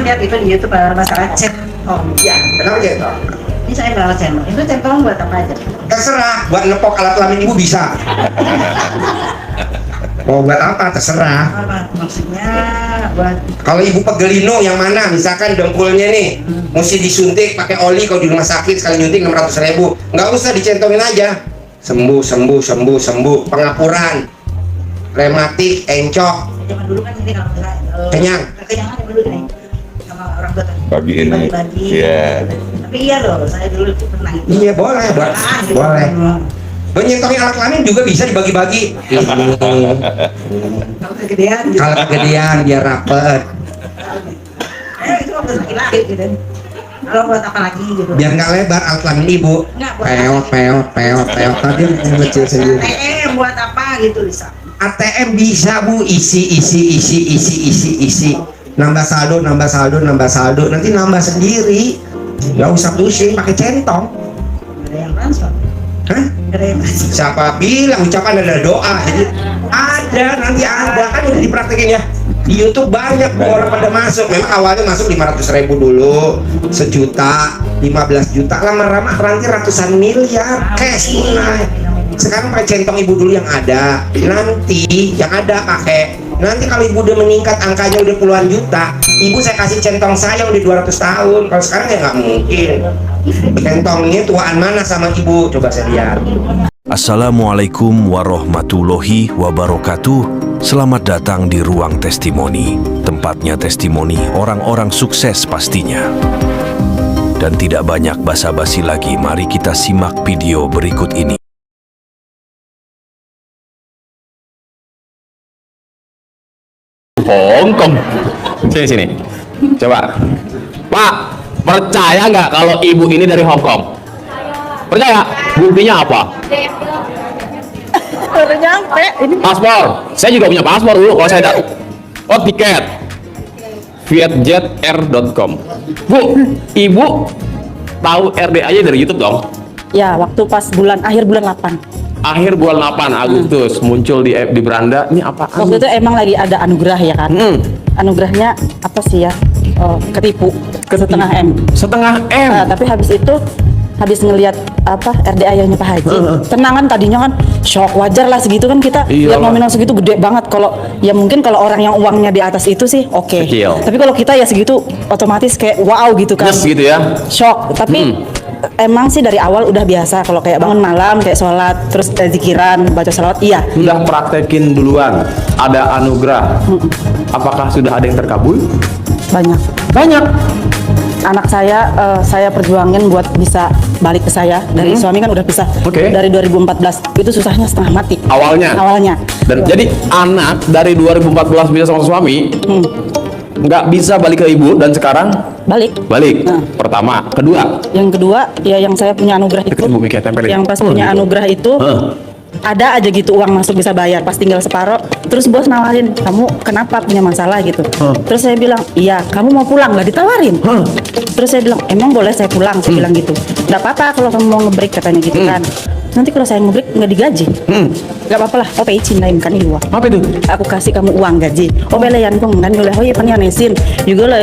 lihat itu di YouTube masalah centong. Ya, kenapa centong? Ini saya bawa centong. Itu centong buat apa aja? Terserah, buat nepok alat kelamin ibu bisa. Mau buat apa? Terserah. Apa maksudnya buat? Kalau ibu pegelino yang mana? Misalkan dengkulnya nih, mesti disuntik pakai oli kalau di rumah sakit sekali nyuntik 600.000. Nggak usah dicentongin aja. Sembuh, sembuh, sembuh, sembuh. Pengapuran, rematik, encok. Zaman dulu kan ini kalau misalnya Kenyang. kenyangan zaman dulu nih sama orang tua kan. Bagiin nih. Bagi-bagi. Iya. Tapi iya loh, saya dulu tuh pernah itu. Iya boleh, buat boleh. Menyentongin alat kelamin juga bisa dibagi-bagi. Kalau kegedean gitu. Kalau kegedean biar rapet. Itu waktu laki-laki gitu. Kalau buat apa lagi gitu? Biar nggak lebar alat kelamin ibu. Nggak, buat Peot, peot, peot, peot. Tadi yang kecil sendiri. ATM buat apa gitu bisa? ATM bisa bu, isi. Nambah saldo, nambah saldo, nambah saldo. Nanti nambah sendiri. Nggak usah pusing, pakai centong. Ada yang transfer. Hah? Ada yang transfer. Siapa bilang ucapan ada doa? Jadi ada, nanti ada kan udah dipraktekin ya. Di YouTube banyak orang pada masuk. Memang awalnya masuk 500.000 dulu, sejuta, 15 juta, lama-lama nanti ratusan miliar cash tunai. Sekarang pakai centong ibu dulu yang ada, nanti yang ada pakai. Nanti kalau ibu udah meningkat angkanya udah puluhan juta, ibu saya kasih centong saya udah 200 tahun. Kalau sekarang ya nggak mungkin. Centongnya tuaan mana sama ibu? Coba saya lihat. Assalamualaikum warahmatullahi wabarakatuh. Selamat datang di Ruang Testimoni. Tempatnya testimoni orang-orang sukses pastinya. Dan tidak banyak basa-basi lagi, mari kita simak video berikut ini. Hongkong. Sini. Coba. Pak, percaya nggak kalau ibu ini dari Hongkong? Percaya? Buktinya apa? Udah nyampe ini. Paspor. Saya juga punya paspor dulu. Kalau saya oh tiket. Vietjetair.com. Bu, ibu tahu RDA-nya dari YouTube dong? Ya, waktu pas akhir bulan 8. Akhir bulan 8 Agustus muncul di beranda. Ini apaan? Waktu itu emang lagi ada anugerah ya kan? Anugerahnya apa sih ya? Ketipu. Setengah M. Setengah M. Nah, tapi habis ngelihat apa RDA-nya Pak Haji, tenang kan tadinya kan shock, wajar lah segitu kan kita Iya lihat lah. nominal segitu gede banget. Kalau ya mungkin kalau orang yang uangnya di atas itu sih oke. Kecil. Tapi kalau kita ya segitu otomatis kayak wow gitu kan. Yes gitu ya. Shock. Tapi emang sih dari awal udah biasa kalau kayak bangun malam kayak sholat terus zikiran baca salawat iya. Sudah praktekin duluan. Ada anugerah. Apakah sudah ada yang terkabul? Banyak. Banyak. Anak saya perjuangin buat bisa balik ke saya dari suami kan udah pisah. Oke. Dari 2014 itu susahnya setengah mati awalnya. Dan jadi anak dari 2014 bisa sama suami nggak bisa balik ke ibu dan sekarang balik. Nah. Pertama, kedua. Yang kedua ya yang saya punya anugerah itu Ibu Mika tempelin. yang pas punya gitu. anugerah itu ada aja gitu uang masuk bisa bayar pas tinggal separoh. Terus bos nawarin, kamu kenapa punya masalah gitu. Terus saya bilang iya, kamu mau pulang nggak ditawarin. Terus saya bilang emang boleh saya pulang. Saya bilang gitu, nggak apa-apa kalau kamu mau ngebreak katanya gitu kan. Nanti kalau saya ngebreak nggak digaji. Nggak apa-apa lah, oke cintain kan ibu. Apa itu? Aku kasih kamu uang gaji. Oh belayan kong kan boleh. Oh iya nesin juga lah.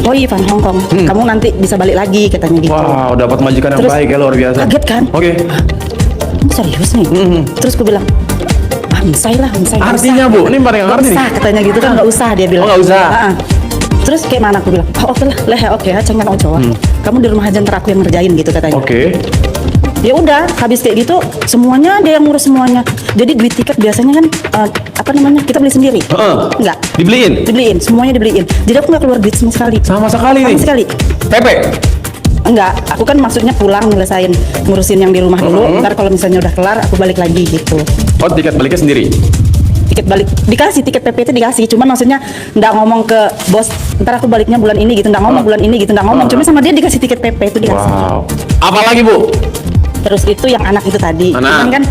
Oh iya Van Hongkong. Kamu nanti bisa balik lagi katanya gitu. Wow, dapat majikan yang Terus baik ya, luar biasa. kaget kan? Oke. Serius nih. Terus gue bilang Hamsai lah. Artinya, Bu, ini paling nggak ngerti nih. usah katanya gitu kan, nggak usah dia bilang. Oh, nggak usah. Terus kayak mana aku bilang, oh oke lah, oke cengen ojo. Kamu di rumah aja ntar aku yang ngerjain gitu katanya. Oke. Ya udah, habis kayak gitu semuanya dia yang ngurus semuanya. Jadi duit tiket biasanya kan apa namanya kita beli sendiri. Enggak. Dibeliin. Semuanya dibeliin. Jadi aku nggak keluar duit sama sekali. Sama sekali nih. Sama sekali. PP. Enggak, aku kan maksudnya pulang ngelesain ngurusin yang di rumah dulu. Ntar kalau misalnya udah kelar, aku balik lagi gitu. Oh, tiket baliknya sendiri. Tiket balik dikasih, tiket PP itu dikasih. Cuman maksudnya nggak ngomong ke bos, ntar aku baliknya bulan ini gitu. Nggak ngomong bulan ini gitu, nggak ngomong. Cuma sama dia dikasih tiket PP itu dikasih. Wow. Apalagi Bu? Terus itu yang anak itu tadi. Anak. Cuman kan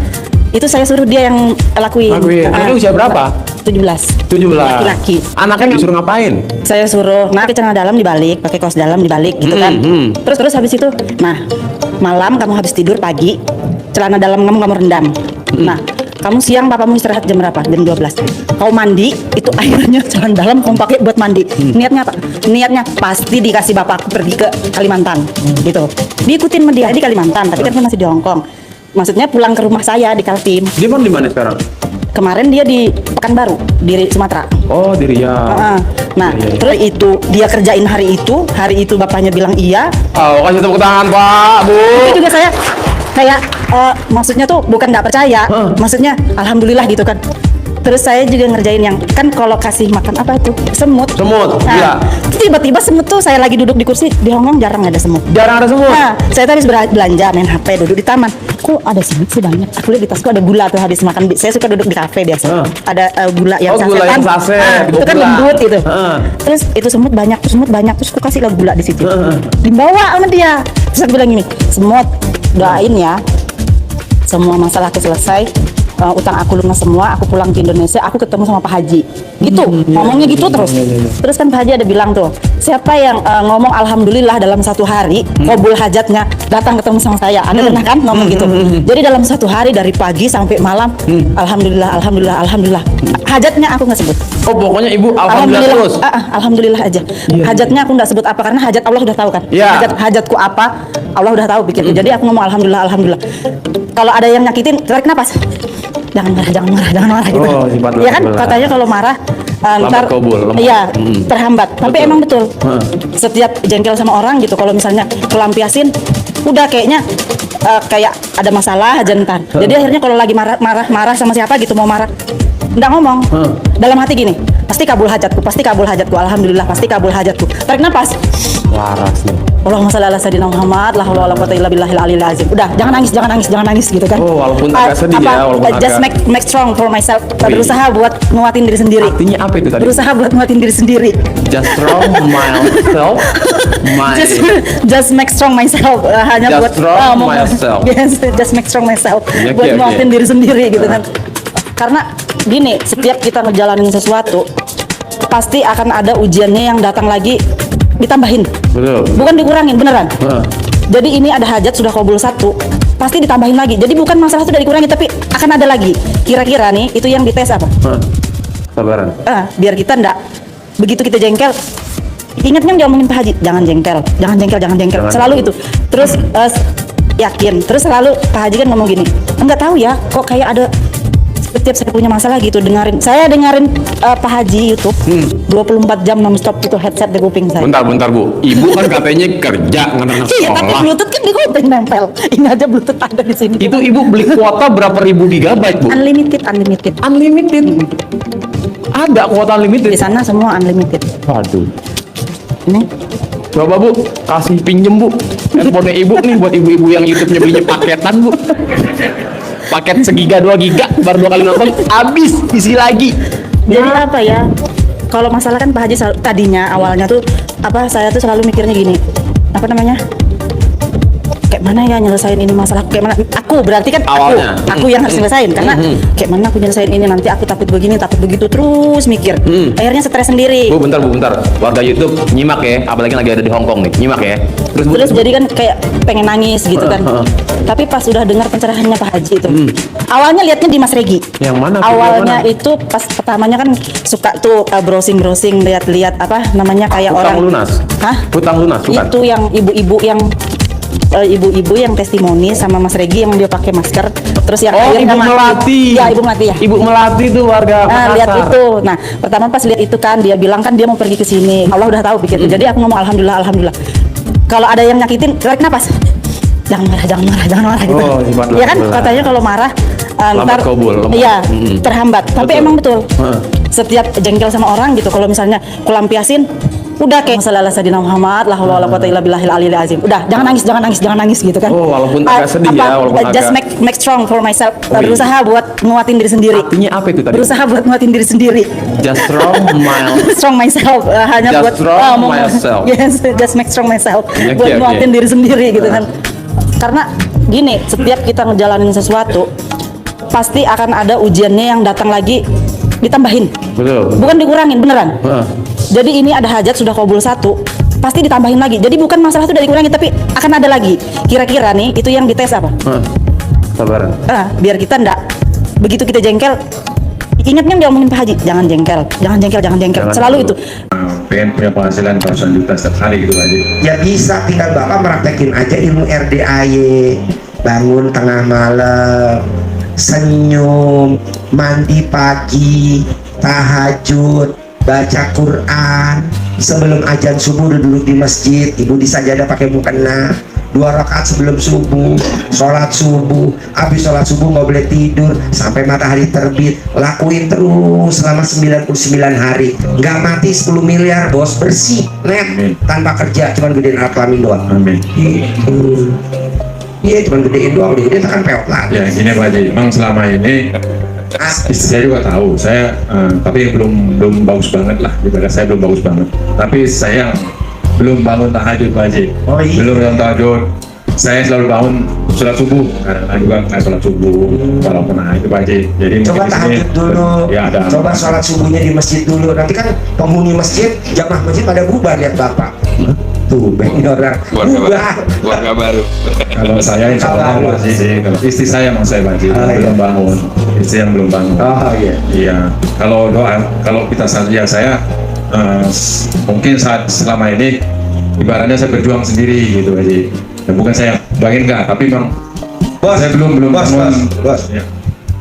itu saya suruh dia yang lakuin. Anaknya usia berapa? 17. 17. Laki-laki. Anaknya disuruh ngapain? Saya suruh pakai celana dalam dibalik, pakai kaos dalam dibalik gitu kan. Terus habis itu, nah malam kamu habis tidur pagi celana dalam kamu rendam. Nah kamu siang papamu istirahat jam berapa? Jam 12. Kau mandi, itu airnya jalan dalam kamu pakai buat mandi. Niatnya apa? Niatnya pasti dikasih bapakku pergi ke Kalimantan, gitu. Diikutin sama dia di Kalimantan, tapi kan dia masih di Hong Kong. Maksudnya pulang ke rumah saya di Kaltim. Dia di mana sekarang? Kemarin dia di Pekanbaru, di Sumatera. Oh, di Riau. Nah, terus itu dia kerjain hari itu bapaknya bilang iya. Oh, kasih tepuk tangan, Pak, Bu. Itu juga saya kayak maksudnya tuh bukan nggak percaya, maksudnya alhamdulillah gitu kan. Terus saya juga ngerjain yang kan kalau kasih makan apa itu semut. Iya. Tiba-tiba semut tuh saya lagi duduk di kursi di Hong Kong jarang ada semut. Jarang ada semut. Nah, saya tadi habis belanja main HP duduk di taman. Kok ada semut sih banyak? Aku lihat di tasku ada gula tuh habis makan. Saya suka duduk di kafe biasa. Ada gula yang sasetan. Gula yang saset. Itu kan lembut itu. Terus itu semut banyak terus aku kasih lah gula di situ. Dibawa sama dia. Terus aku bilang gini, semut doain ya. Semua masalah aku selesai. Utang aku lunas semua, aku pulang ke Indonesia, aku ketemu sama Pak Haji. Gitu, ngomongnya gitu terus. Terus kan Pak Haji ada bilang tuh, siapa yang ngomong alhamdulillah dalam satu hari, kabul hajatnya, datang ketemu sama saya. Anda pernah kan ngomong gitu? Jadi dalam satu hari dari pagi sampai malam, alhamdulillah. Hajatnya aku nggak sebut. Oh, pokoknya Ibu alhamdulillah terus. Alhamdulillah aja. Hajatnya aku nggak sebut apa karena hajat Allah udah tahu kan. Iya. Hajatku apa, Allah udah tahu pikirku. Jadi aku ngomong alhamdulillah. Kalau ada yang nyakitin, tarik napas. Jangan marah gitu. Oh, Ya kan katanya kalau marah ntar iya terhambat. Tapi emang betul. Setiap jengkel sama orang gitu, kalau misalnya kelampiasin, udah kayaknya kayak ada masalah aja ntar. Jadi akhirnya kalau lagi marah sama siapa gitu mau marah, nggak ngomong. Dalam hati gini, pasti kabul hajatku, alhamdulillah pasti kabul hajatku. Tarik napas. Waras nih. Allahumma shalli ala sayyidina Muhammad, la haula wala quwwata illa billahil aliyil azim. Udah, jangan nangis gitu kan. Oh, walaupun agak sedih ya, walaupun just make strong for myself. Berusaha buat nguatin diri sendiri. Artinya apa itu tadi? Berusaha buat nguatin diri sendiri. Just strong myself. Just make strong myself. Hanya Just buat strong myself. Yes, just make strong myself. Ya, Buat oke. nguatin diri sendiri gitu kan. Karena gini, setiap kita ngejalanin sesuatu pasti akan ada ujiannya yang datang lagi ditambahin. Betul. Bukan dikurangin, beneran. Jadi ini ada hajat sudah kabul satu, pasti ditambahin lagi. Jadi bukan masalah itu dari dikurangi, tapi akan ada lagi. Kira-kira nih itu yang dites apa? Sabaran. Biar kita ndak begitu kita jengkel. Ingatnya yang diomongin Pak Haji, jangan jengkel. Selalu itu. Terus yakin. Terus selalu Pak Haji kan ngomong gini, enggak tahu ya, kok kayak ada setiap saya punya masalah gitu saya dengerin Pak Haji YouTube 24 jam non-stop itu headset di kuping saya. Bentar Bu. Ibu kan katanya kerja ngedenger Iya, tapi sekolah. Bluetooth kan di kuping nempel. Ini aja Bluetooth ada di sini. Itu Ibu beli kuota berapa ribu gigabyte, Bu? Unlimited. Ada kuota unlimited. Di sana semua unlimited. Waduh. Ini Coba Bu, kasih pinjem Bu handphone Ibu nih buat ibu-ibu yang YouTube-nya belinya paketan Bu. Paket segiga 2 giga baru 2 kali nonton habis isi lagi. jadi apa ya? Kalau masalah kan Pak Haji tadinya awalnya tuh saya tuh selalu mikirnya gini. Apa namanya? Kayak mana ya nyelesain ini masalah? Kayak mana? Aku berarti kan Awalnya. aku yang harus nyelesain karena kayak mana aku nyelesain ini nanti aku takut begini, takut begitu terus mikir. Akhirnya stres sendiri. Bu, bentar. Warga YouTube nyimak ya, apalagi lagi ada di Hong Kong nih. Nyimak ya. Terus jadi kan kayak pengen nangis gitu kan. Tapi pas udah dengar pencerahannya Pak Haji itu. Awalnya liatnya di Mas Regi. Yang mana? Awalnya itu pas pertamanya kan suka tuh browsing lihat-lihat apa namanya kayak Hutang orang lunas. Hah? Hutang lunas bukan? Itu yang ibu-ibu yang testimoni sama Mas Regi yang dia pakai masker terus yang akhirnya Ibu mati. Melati. Ya, Ibu Melati ya. Ibu Melati itu warga Makassar. Lihat itu. Nah, pertama pas lihat itu kan dia bilang kan dia mau pergi ke sini. Allah udah tahu pikirku. Jadi aku ngomong alhamdulillah. Kalau ada yang nyakitin, tarik napas. Jangan marah gitu. Oh, Ya kan katanya kalau marah ntar kabul, iya terhambat. Tapi Betul. emang betul. Setiap jengkel sama orang gitu, kalau misalnya kulampiasin, udah kayak masalah sayyidina Muhammad, la haula wala quwwata illa billahil aliyil azim. Udah, jangan nangis gitu kan. Oh, walaupun agak sedih ya, walaupun just agak- make strong for myself. Berusaha buat nguatin diri sendiri. Artinya apa itu tadi? Berusaha buat nguatin diri sendiri. Just strong myself. Hanya Just buat strong myself. Yes, just make strong myself. Oke, Buat oke. nguatin diri sendiri gitu kan. Karena gini, setiap kita ngejalanin sesuatu pasti akan ada ujiannya yang datang lagi ditambahin. Betul. Bukan dikurangin, beneran. Jadi ini ada hajat sudah kabul satu, pasti ditambahin lagi. Jadi bukan masalah itu dari dikurangi, tapi akan ada lagi. Kira-kira nih itu yang dites apa? Sabaran. Biar kita ndak begitu kita jengkel, ingat kan dia omongin Pak Haji, jangan jengkel, jangan jengkel, jangan jengkel, selalu itu. Pengen punya penghasilan ratusan juta setiap hari gitu aja. Ya bisa, tinggal Bapak praktekin aja ilmu RDAY. Bangun tengah malam, senyum, mandi pagi, tahajud, baca Quran. Sebelum azan subuh duduk di masjid, ibu di sajadah pakai mukena. 2 rakaat sebelum subuh, sholat subuh. Habis sholat subuh nggak boleh tidur sampai matahari terbit. Lakuin terus selama 99 hari. Nggak mati 10 miliar bos, bersih net tanpa kerja, cuman gedein alat kelamin doang. Amin. Gitu. Iya, cuman gedein doang, gedein kan peot lagi. Ya gini Pak Haji, memang selama ini istri saya juga tahu, saya tapi belum bagus banget lah, ibadah saya belum bagus banget. Tapi saya belum bangun tahajud Pak Haji. Oh, iya. Belum bangun tahajud. Saya selalu bangun sholat subuh, karena juga nggak sholat subuh kalau pernah itu Pak Haji. Jadi Coba mungkin di sini, tahajud dulu, ya ada. coba sholat subuhnya di masjid dulu. Nanti kan penghuni masjid, jamaah masjid pada bubar, lihat Bapak. Tuh, ini orang bubar. Keluarga baru. Kalau saya insya Allah Kalau Pak Haji sih, kalau istri saya mau saya Pak Haji, belum bangun, istri yang belum bangun. Oh iya. Iya, kalau doa, kalau kita ya saya mungkin saat selama ini ibaratnya saya berjuang sendiri gitu aja. Dan bukan saya bangin enggak, tapi memang Bos, saya belum bos, bangun. bos. Ya.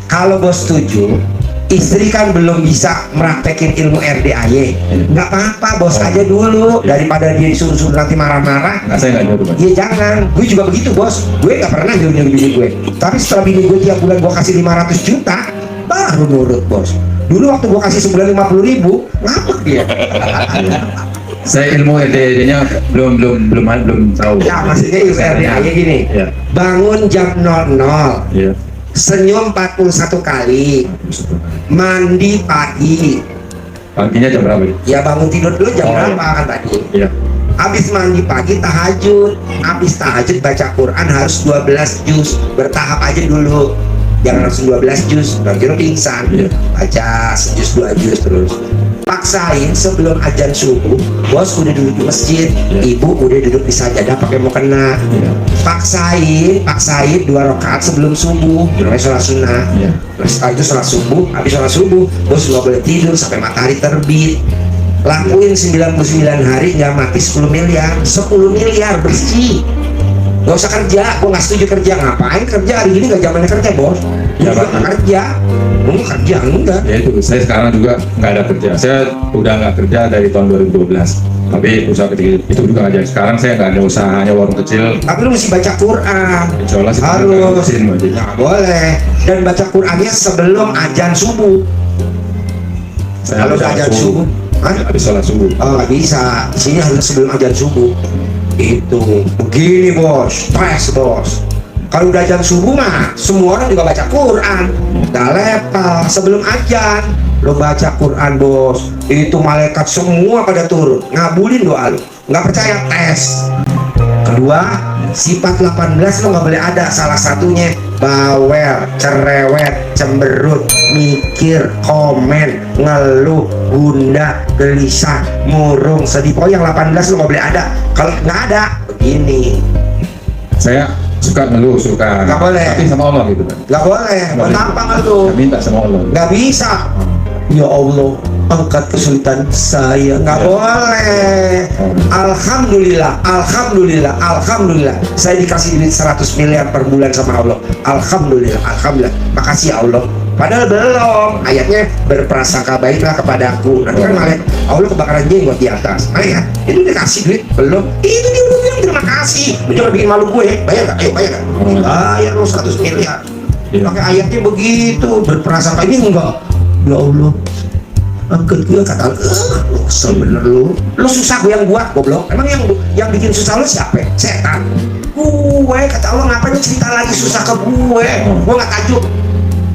Kalau bos setuju, istri kan belum bisa meraktekin ilmu RDAY. Nggak apa-apa, bos aja dulu daripada dia disuruh-suruh nanti marah-marah. Nah, saya nggak nyuruh Pak. Iya jangan, gue juga begitu bos. Gue nggak pernah nyuruh bini gue. Tapi setelah bini gue tiap bulan gue kasih 500 juta, baru nurut bos. Dulu waktu gue kasih sebulan 50.000, ngapek dia. Saya ilmu RDAD-nya belum tahu. Ya maksudnya ilmu RDAY gini. Ya. Bangun jam 00, Iya. senyum 41 kali, mandi pagi. Paginya jam berapa? Ya bangun tidur dulu jam Oh, iya. berapa kan tadi? Iya. Habis mandi pagi tahajud. Habis tahajud baca Quran harus 12 juz. Bertahap aja dulu. Jangan langsung 12 juz, nanti lo pingsan. Iya. Baca sejuz 2 juz terus. Paksain sebelum azan subuh, bos udah duduk di masjid, Iya. ibu udah duduk di sajadah pakai mukena. Iya. Paksain 2 rakaat sebelum subuh, namanya sholat sunnah. Iya. Nah, setelah itu sholat subuh, habis sholat subuh, bos nggak boleh tidur sampai matahari terbit. Lakuin 99 hari nggak mati 10 miliar, 10 miliar bersih. Gak usah kerja, gue nggak setuju kerja. Ngapain kerja hari ini, nggak zamannya kerja bos. Ya, Ya Pak. nggak kerja, mau kerja enggak. Ya itu, saya sekarang juga nggak ada kerja. Saya udah nggak kerja dari tahun 2012. Tapi usaha kecil itu juga aja. Sekarang saya nggak ada usaha, hanya warung kecil. Tapi lu mesti baca Quran. Insya Allah sih Harus. mesin Pak Haji. Nggak boleh. Dan baca Qurannya sebelum azan subuh. Saya Kalau habis azan subuh, hah? habis sholat subuh. Oh nggak bisa, sini harus sebelum azan subuh. Itu begini bos, stres bos. Kalau udah azan subuh mah semua orang juga baca Quran. Gak lepas sebelum azan lo baca Quran bos. Itu malaikat semua pada turun ngabulin doa lo. Nggak percaya tes. Kedua, sifat 18 lo nggak boleh ada. Salah satunya bawel, cerewet, cemberut, mikir, komen, ngeluh, gundah, gelisah, murung, sedih. Pokoknya yang 18 lo nggak boleh ada. Kalau nggak ada, begini. Saya suka ngeluh, suka. Nggak boleh. Tapi sama Allah gitu kan. Nggak boleh. Nggak Buat boleh. apa ngeluh? Saya minta sama Allah. Nggak bisa. Ya Allah, angkat kesulitan saya. Nggak boleh. Alhamdulillah, alhamdulillah, alhamdulillah. Saya dikasih duit 100 miliar per bulan sama Allah. Alhamdulillah, alhamdulillah. Makasih ya Allah. Padahal belum. Ayatnya berprasangka baiklah kepadaku. Nanti kan malah Allah kebakaran jenggot di atas. Ayat itu dikasih duit belum? Itu dia belum bilang terima kasih. Lu coba bikin malu gue. Bayar nggak? Ayo bayar nggak? Bayar lo 100 miliar. Iya. Pakai ayatnya begitu berprasangka ini enggak. Ya Allah, angkat gue kata lu kesel bener lu susah gue yang buat goblok. Emang yang bikin susah lu siapa? Setan. Gue kata Allah, ngapain lu cerita lagi susah ke gue nggak tajuk.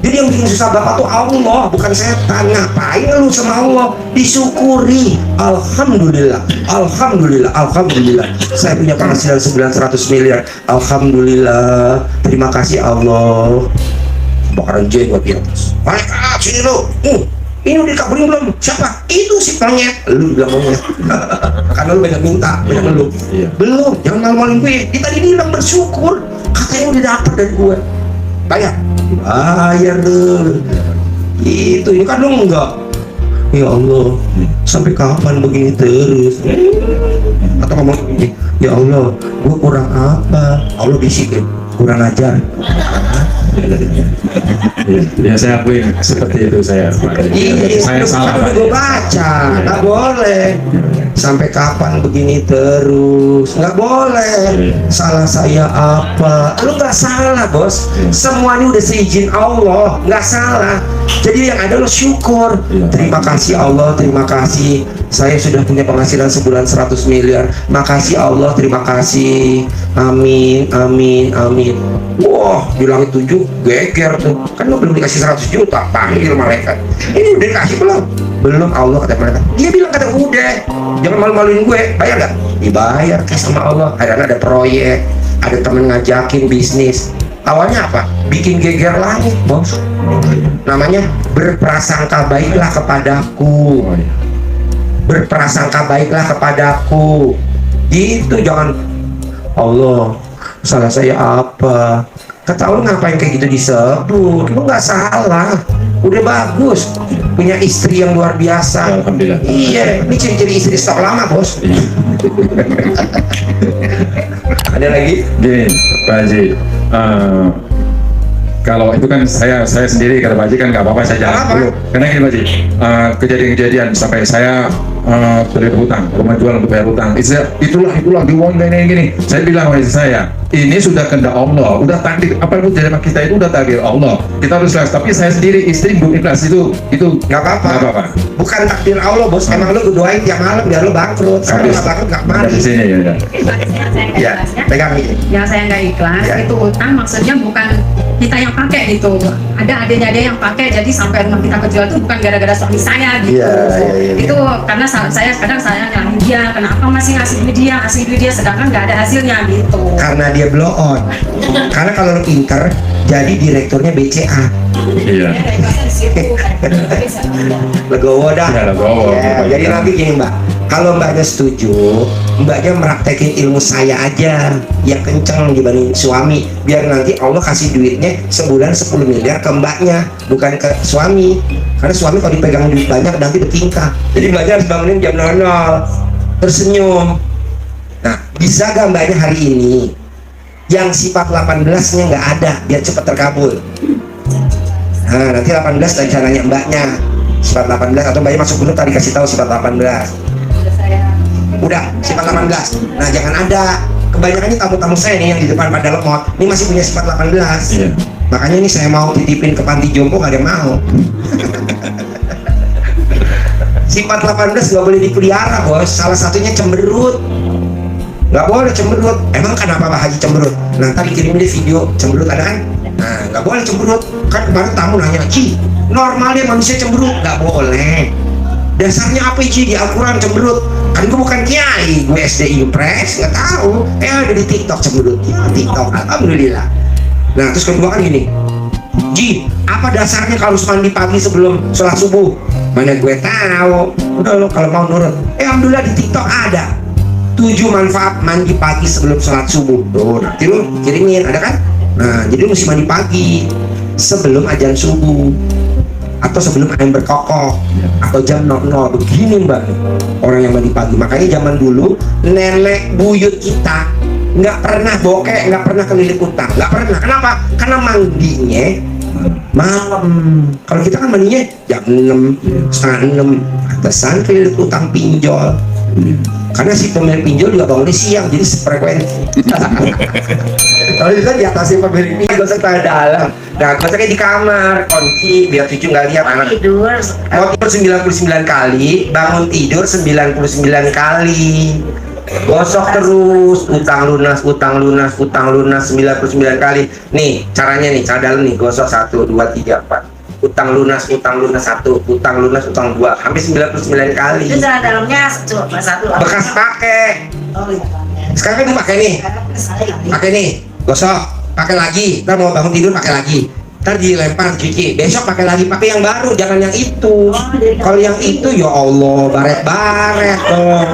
Jadi yang bikin susah bapak tuh Allah, bukan setan. Ngapain lu sama Allah? Disyukuri. Alhamdulillah, alhamdulillah, alhamdulillah. Saya punya penghasilan sebulan 100 miliar. Alhamdulillah. Terima kasih Allah. Bakaran jenggot di atas. Malaikat sini lu. Ini udah dikabulin belum? Siapa? Itu si monyet. Lu bilang monyet. Karena lu banyak minta, banyak ngeluh. Iya. Belum, jangan malu-maluin gue. Dia tadi bilang bersyukur. Katanya udah dapat dari gue. Bayar. bayar dulu. Itu ini kan lu enggak. Ya Allah, sampai kapan begini terus? Atau ngomong gini, ya Allah, gua kurang apa? Allah bisikin, kurang ajar. Ya saya akui seperti itu saya. Saya salah. Kan udah gue baca, nggak boleh. Sampai kapan begini terus? Nggak boleh. Salah saya apa? Lu nggak salah bos. Semuanya udah seizin Allah, nggak salah. Jadi yang ada lu syukur. Terima kasih Allah, terima kasih. Saya sudah punya penghasilan sebulan 100 miliar. Makasih Allah, terima kasih. Amin, amin, amin. Wah, di langit 7 geger tuh. Kan lu belum dikasih 100 juta, panggil malaikat. Ini udah dikasih belum? Belum, Allah kata malaikat. Dia bilang kata udah. Jangan malu-maluin gue, bayar gak? Dibayar ke sama Allah. Ada proyek, ada temen ngajakin bisnis. Awalnya apa? Bikin geger langit, bos. Namanya berprasangka baiklah kepadaku. Berprasangka baiklah kepadaku. Gitu, jangan Allah, salah saya apa? Kata Allah ngapain kayak gitu disebut? Lu nggak salah, udah bagus, punya istri yang luar biasa. Alhamdulillah. Iya, ini ciri-ciri istri stok lama bos. Ada lagi? Gini, Pak Haji, kalau itu kan saya sendiri, kata Pak Haji kan nggak apa-apa, saya jalan Apa? dulu. Karena gini Pak Haji, kejadian-kejadian sampai saya beli hutang, rumah jual untuk bayar hutang. Itulah diuang gini. Saya bilang sama istri saya, ini sudah kehendak Allah, udah takdir. Apa yang terjadi sama kita itu udah takdir Allah. Kita harus ikhlas. Tapi saya sendiri, istri belum ikhlas itu Nggak apa-apa. Bukan takdir Allah bos. Emang lu doain tiap malam biar lu bangkrut. Kalau nggak bangkrut nggak mati. Dari sini ya. Ya, pegang ini. Yang saya nggak ikhlas Ya. itu utang, maksudnya bukan kita yang pakai gitu. Ada adanya dia yang pakai, jadi sampai rumah kita kejual itu bukan gara-gara suami saya gitu. Iya. Itu karena saya kadang saya nyalahin dia, kenapa masih ngasih duit dia sedangkan nggak ada hasilnya gitu. Karena dia blow on. Karena kalau lu pinter, jadi direkturnya BCA. Iya. Legowo dah. Ya, legowo. Ya, jadi nanti gini mbak, kalau mbaknya setuju, mbaknya meraktekin ilmu saya aja yang kenceng dibanding suami, biar nanti Allah kasih duitnya sebulan 10 miliar ke mbaknya, bukan ke suami. Karena suami kalau dipegang duit banyak nanti bertingkah. Jadi mbaknya harus bangunin jam 00, tersenyum. Nah, bisa gak mbaknya hari ini yang sifat 18-nya nggak ada biar cepat terkabul? Nah, nanti 18 rencananya mbaknya sifat 18, atau mbaknya masuk dulu tadi kasih tahu sifat 18. Udah sifat 18. Nah, jangan ada. Kebanyakan ini tamu-tamu saya nih yang di depan pada lemot, ini masih punya sifat 18. Iya. Makanya ini saya mau titipin ke panti jompo, gak ada yang mau. Sifat 18 gak boleh dipelihara bos. Salah satunya cemberut. Gak boleh cemberut. Emang kenapa Pak Haji cemberut? Nah, ntar dikirim deh video cemberut, ada kan? Nah, gak boleh cemberut. Kan kemarin tamu nanya, Ci, normalnya manusia cemberut? Gak boleh. Dasarnya apa Ci di Al-Quran cemberut? Kan gue bukan kiai, gue SD Impres, gak tahu. Ada di TikTok cemberut. Ya, TikTok, alhamdulillah. Nah, terus kedua kan gini, Ji, apa dasarnya kalau harus mandi pagi sebelum sholat subuh? Mana gue tahu. Udah lo kalau mau nurut. Alhamdulillah di TikTok ada 7 manfaat mandi pagi sebelum sholat subuh. Tuh, nanti lu kirimin, ada kan? Nah, jadi lu mesti mandi pagi sebelum azan subuh, atau sebelum ayam berkokok, atau jam 00. Begini mbak, orang yang mandi pagi. Makanya zaman dulu nenek buyut kita nggak pernah bokeh, nggak pernah kelilit utang, nggak pernah. Kenapa? Karena mandinya malam. Kalau kita kan mandinya jam 6, setengah 6, atasan kelilit utang pinjol. Karena si pemilik pinjol juga bangunnya siang, jadi frekuensi. Kalau bisa diatasi pemilik pinjol, gak usah tanya dalam. Nah, gosoknya di kamar, kunci biar cucu nggak lihat anak. Tidur. Mau tidur 99 kali, bangun tidur 99 kali. Gosok terus, utang lunas 99 kali. Nih, caranya nih, cara dalam nih, gosok 1, 2, 3, 4. Utang lunas 1, utang lunas 2, hampir 99 kali. Itu cara dalamnya satu. Bekas pakai. Oh iya. Sekarang kan dipakai nih. Pakai nih, gosok, pakai lagi. Ntar mau bangun tidur pakai lagi. Ntar dilempar cuci, besok pakai lagi, pakai yang baru, jangan yang itu. Kalau yang itu ya Allah, baret-baret dong.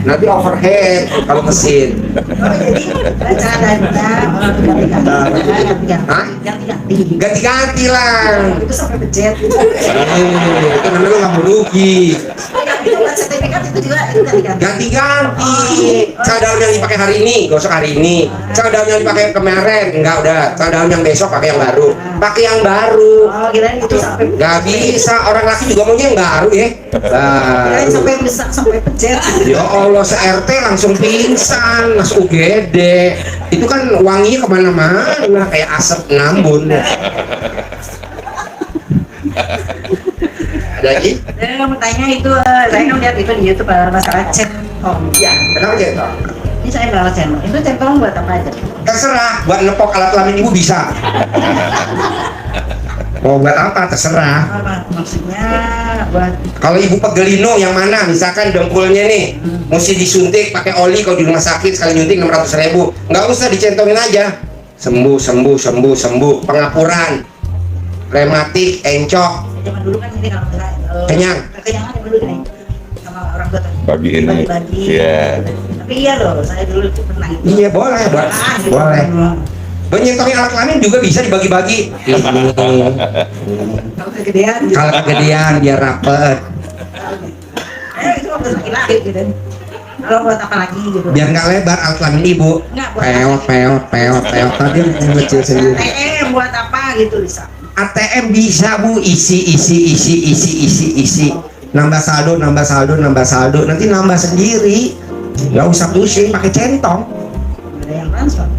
Nanti overhead kalau mesin. Cara dalamnya orang Hah? yang tidak. Ganti-ganti lah. Itu sampai becet. Itu namanya lu nggak mau rugi. Itu buat sertifikat itu juga itu ganti-ganti. Ganti-ganti. Cak daun yang dipakai hari ini, gosok hari ini. Cak daun yang dipakai kemarin, enggak udah. Cak daun yang besok pakai yang baru. Pakai yang baru. Oh, kirain itu sampai Gak bisa, orang laki juga maunya yang baru ya. kirain sampai rusak sampai becet. Ya Allah, se-RT langsung pingsan, masuk UGD. Itu kan wanginya kemana-mana, kayak asap nambun. Ada lagi? Saya mau tanya itu, saya kan lihat itu di YouTube masalah centong. Ya, kenapa centong? Ini saya bawa centong. Itu centong buat apa aja? Terserah, buat nepok alat kelamin ibu bisa. Mau buat apa? Terserah. Apa maksudnya buat Kalau ibu pegelino yang mana? Misalkan dengkulnya nih, mesti disuntik pakai oli kalau di rumah sakit sekali nyuntik 600.000. Nggak usah dicentongin aja. Sembuh, sembuh, sembuh, sembuh. Pengapuran, rematik, encok, zaman dulu kan ini kalau nggak kenyang. kekenyangan zaman dulu nih sama orang tua tuh. Bagiin. Bagi-bagi. Iya. Tapi iya loh, saya dulu tuh pernah itu. Iya boleh, buat boleh. Menyentongin alat kelamin juga bisa dibagi-bagi. Kalau kegedean gitu. Kalau kegedean biar rapet, Itu waktu laki-laki gitu. Kalau buat apa lagi gitu. biar nggak lebar alat kelamin ibu. Nggak, buat Peot, peot, peot, peot. Tadi yang kecil sendiri. ATM buat apa gitu bisa. ATM bisa bu, isi. Nambah saldo, nambah saldo, nambah saldo. Nanti nambah sendiri. Nggak usah pusing, pakai centong. Nggak ada yang transfer.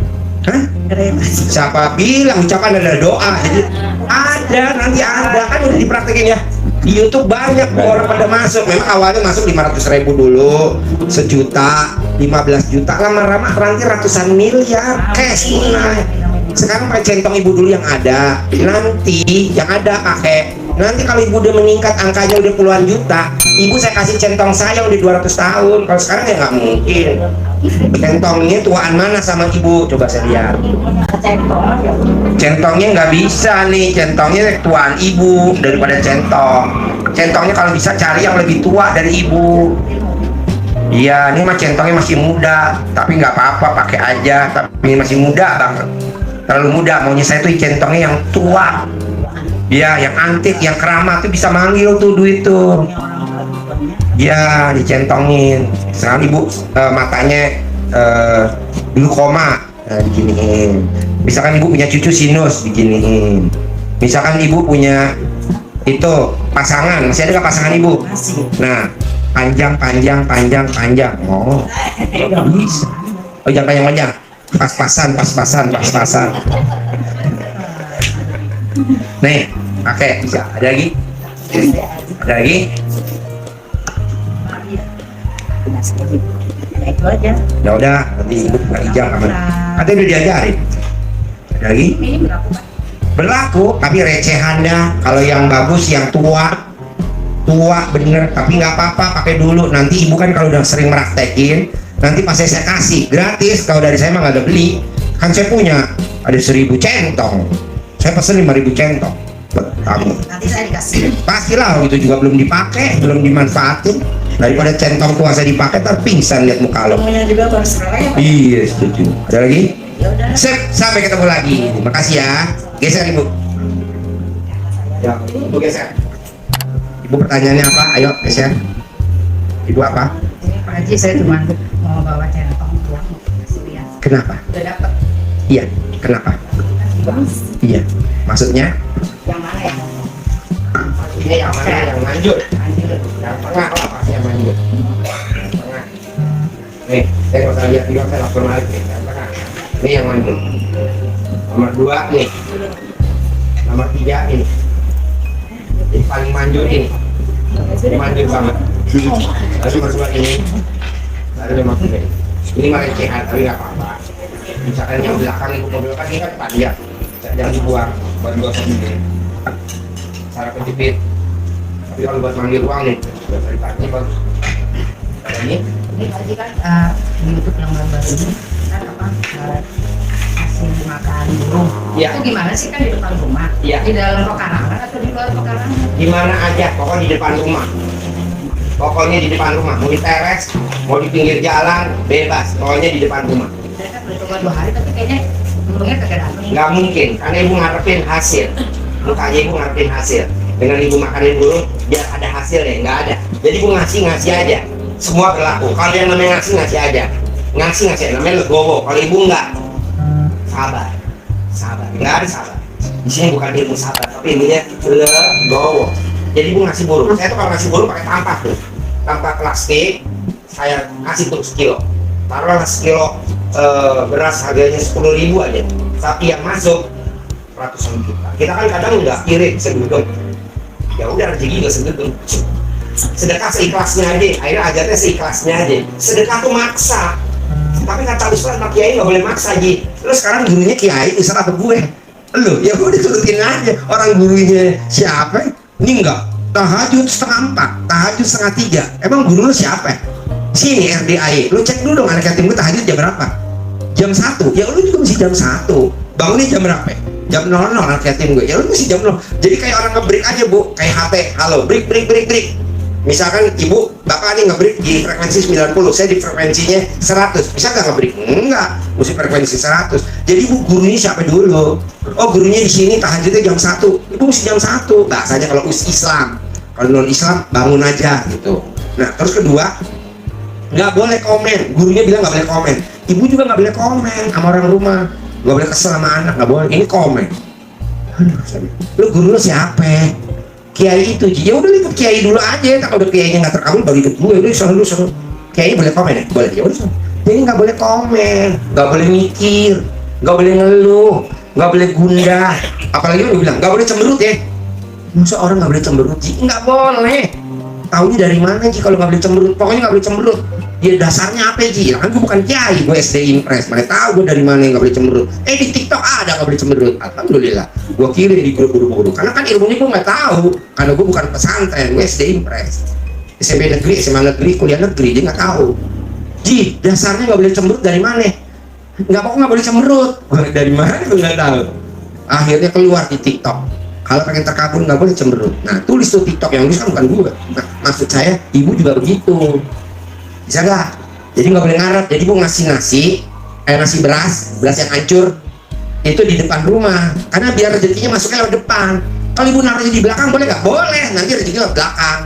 Hah? Nggak ada yang transfer. Siapa bilang ucapan adalah doa? Jadi ada, nanti ada kan udah dipraktekin ya. Di YouTube banyak orang pada masuk. Memang awalnya masuk 500.000 dulu, sejuta, 15 juta, lama-lama nanti ratusan miliar cash tunai. Sekarang pakai centong ibu dulu yang ada. Nanti yang ada pakai. Nanti kalau ibu udah meningkat angkanya udah puluhan juta, ibu saya kasih centong saya udah 200 tahun. Kalau sekarang ya nggak mungkin. Centongnya tuaan mana sama ibu? Coba saya lihat. Centongnya nggak bisa nih, centongnya tuaan ibu daripada centong. Centongnya kalau bisa cari yang lebih tua dari ibu. Iya, ini mah centongnya masih muda, tapi nggak apa-apa pakai aja. Tapi masih muda banget, terlalu muda. Maunya saya tuh centongnya yang tua. Iya, yang antik, yang keramat tuh bisa manggil tuh duit tuh. Ya, dicentongin. Sekarang ibu matanya glukoma, diginiin. Misalkan ibu punya cucu sinus, diginiin. Misalkan ibu punya itu pasangan, masih ada nggak pasangan ibu? Nah, panjang. Oh, bisa. Oh, jangan panjang. Pas-pasan. Nih, pakai bisa. Ada lagi? Ada lagi? Ya itu aja. Ya udah, nanti ibu buka ijang aman. Katanya udah diajarin. Ada lagi? Ini berapa Pak? Berlaku, tapi recehan dah. Kalau yang bagus, yang tua bener. Tapi nggak apa-apa, pakai dulu. Nanti ibu kan kalau udah sering meraktekin, nanti pas saya kasih gratis. Kalau dari saya mah nggak ada beli. Kan saya punya ada 1000 centong. Saya pesen 5.000 centong buat kamu. Nanti saya dikasih. Pastilah itu juga belum dipakai, belum dimanfaatin. Daripada centong tua saya dipakai, ntar pingsan lihat muka lo. Semuanya juga baru sekarang ya Pak. Iya, setuju. Ada lagi? Ya udah. Sip, sampai ketemu lagi. Terima kasih ya. Geser ibu. Ya, ibu geser. Ibu pertanyaannya apa? Ayo geser. Ibu apa? Ini Pak Haji saya cuma mau bawa centong pulang mau kasih lihat. Kenapa? Udah dapat. Iya, kenapa? Iya, maksudnya? Yang mana ya? Ini yang mana? Yang manjur. Yang tengah lah pasti yang manjur. Yang tengah. Nih, saya kalau saya lihat juga saya lapor balik nih. Yang tengah. Ini yang manjur. Nomor 2 nih. Nomor 3 ini. Ini paling manjur ini. Ini manjur banget. Lalu nomor 2 ini. Lalu nomor 3 ini. Ini mah recehan tapi nggak apa-apa. Misalkan yang belakang ibu mobil kan ini kan panjang. Jangan dibuang buat gosok sendiri. Cara penjepit. Tapi kalau buat manggil uang nih, buat dari pagi bagus. Kalau ini Ini tadi kan di YouTube yang baru ini kan apa kasih makan burung. Iya. Itu gimana sih kan di depan rumah? Iya. Di dalam pekarangan atau di luar pekarangan? gimana aja, pokoknya di depan rumah. Pokoknya di depan rumah, mau di teres, mau di pinggir jalan, bebas. Pokoknya di depan rumah. Saya kan udah coba 2 hari tapi kayaknya untungnya kagak datang. Nggak mungkin, karena ibu ngarepin hasil. Mukanya ibu ngarepin hasil. Dengan ibu makanin dulu, biar ada hasilnya, nggak ada. Jadi ibu ngasih aja. Semua berlaku. Kalau yang namanya ngasih aja. Ngasih aja, namanya legowo. Kalau ibu nggak, sabar. Nggak ada sabar. Di sini bukan ilmu sabar, tapi ilmunya legowo. Jadi ibu ngasih burung. Saya tuh kalau ngasih burung pakai tampah tuh. Tampah plastik, saya kasih tuh sekilo. Taruhlah sekilo beras harganya 10.000 aja. Tapi yang masuk ratusan juta. Kita kan kadang nggak irit segedung. Ya udah rezeki nggak segedung. Sedekah seikhlasnya aja. Akhirnya ajarnya seikhlasnya aja. Sedekah tuh maksa. Tapi kata Ustaz, anak kiai nggak boleh maksa Ji. Terus sekarang gurunya kiai, Ustaz atau gue? Lu ya udah turutin aja. Orang gurunya siapa? Ini enggak. Tahajud 3:30, tahajud 2:30. Emang guru lu siapa? Sini RDAE. Lu cek dulu dong anak yatim gue tahajud jam berapa? Jam 1. Ya lu juga mesti jam 1. Bangunnya jam berapa? Jam 00 anak yatim gue. Ya lu mesti jam 0. Jadi kayak orang nge-break aja, Bu. Kayak HT. Halo, break. Misalkan ibu, bapak nih nge-break di frekuensi 90, saya di frekuensinya 100. Bisa nggak nge-break? Enggak, mesti frekuensi 100. Jadi ibu gurunya siapa dulu? Oh, gurunya di sini tahajudnya jam 1. Ibu mesti jam 1. Bahasanya kalau Islam. Kalau non Islam bangun aja gitu. Nah, terus kedua, nggak boleh komen. Gurunya bilang nggak boleh komen. Ibu juga nggak boleh komen sama orang rumah. Nggak boleh kesel sama anak, nggak boleh. Ini komen. Aduh, lu guru lu siapa? Kiai itu, ya udah ikut kiai dulu aja. Kalau udah kiainya nggak terkabul, baru ikut gue. Udah selalu kiai boleh komen ya? Boleh, ya udah. Jadi nggak boleh komen, nggak boleh mikir, nggak boleh ngeluh, nggak boleh gundah. Apalagi udah bilang nggak boleh cemberut ya. Masa orang nggak boleh cemberut Ji? Nggak boleh. Taunya dari mana Ji kalau nggak boleh cemberut? Pokoknya nggak boleh cemberut. Ya dasarnya apa Ji? Ya kan gue bukan kiai, gue SD Impres. Mereka tahu gue dari mana yang nggak boleh cemberut. Di TikTok ada nggak boleh cemberut. Alhamdulillah. Gue kirim di grup guru-guru. Karena kan ilmunya gue nggak tahu. Karena gue bukan pesantren, gue SD Impres. SMP negeri, SMA negeri, kuliah negeri, dia nggak tahu. Ji, dasarnya nggak boleh cemberut dari mana? Nggak boleh cemberut. Dari mana gue nggak tahu. Akhirnya keluar di TikTok. Kalau pengen terkabul nggak boleh cemberut. Nah, tulis tuh TikTok yang nulis kan bukan gue. Nah, maksud saya, ibu juga begitu. Bisa nggak? Jadi nggak boleh ngarep. Jadi gue ngasih nasi beras yang hancur itu di depan rumah. Karena biar rezekinya masuknya lewat depan. Kalau ibu naruhnya di belakang boleh nggak? Boleh. Nanti rezekinya lewat belakang.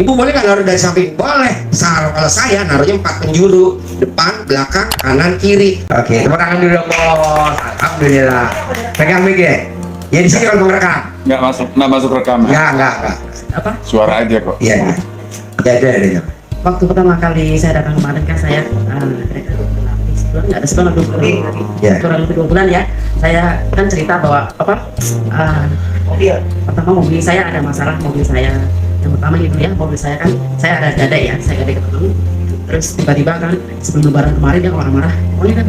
Ibu boleh nggak naruh dari samping? Boleh. Kalau saya naruhnya 4 penjuru, depan, belakang, kanan, kiri. Oke, tepuk tangan dulu bos. Alhamdulillah. Pegang mic ya. Ya di sini kalau mau rekam. Nggak masuk rekaman. Ya nggak. Apa? Suara aja kok. Iya. Ya. Waktu pertama kali saya datang kemarin kan saya nggak ada sebulan 2 bulan, Ya. kurang lebih 2 bulan ya. Saya kan cerita bahwa mobil saya ada masalah. Mobil saya yang pertama itu ya, mobil saya kan saya ada gade ya, saya gade ke temen. Terus tiba-tiba kan sebelum lebaran kemarin dia marah-marah, pokoknya kan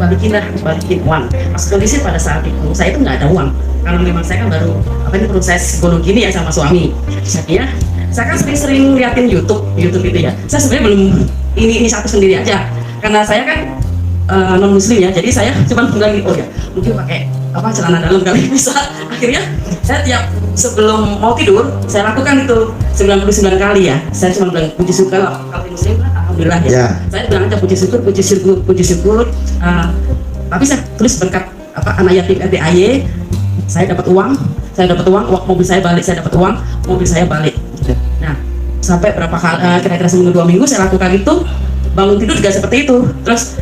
balikin uang. Pas kondisi pada saat itu saya itu nggak ada uang, karena memang saya kan baru proses gunung gini ya sama suami. Saya kan sering liatin YouTube itu ya. Saya sebenarnya belum ini satu sendiri aja, karena saya kan non muslim ya, jadi saya cuma bilang gitu ya, mungkin pakai celana dalam kali bisa. Akhirnya saya tiap sebelum mau tidur saya lakukan itu 99 kali ya. Saya cuma bilang puji syukur kalau muslim kan alhamdulillah ya. Saya bilang aja puji syukur. Tapi saya tulis berkat anak yatim RDAY, saya dapat uang, mobil saya balik, saya dapat uang, mobil saya balik. Nah, sampai berapa kali, kira-kira seminggu 2 minggu saya lakukan itu, bangun tidur juga seperti itu. Terus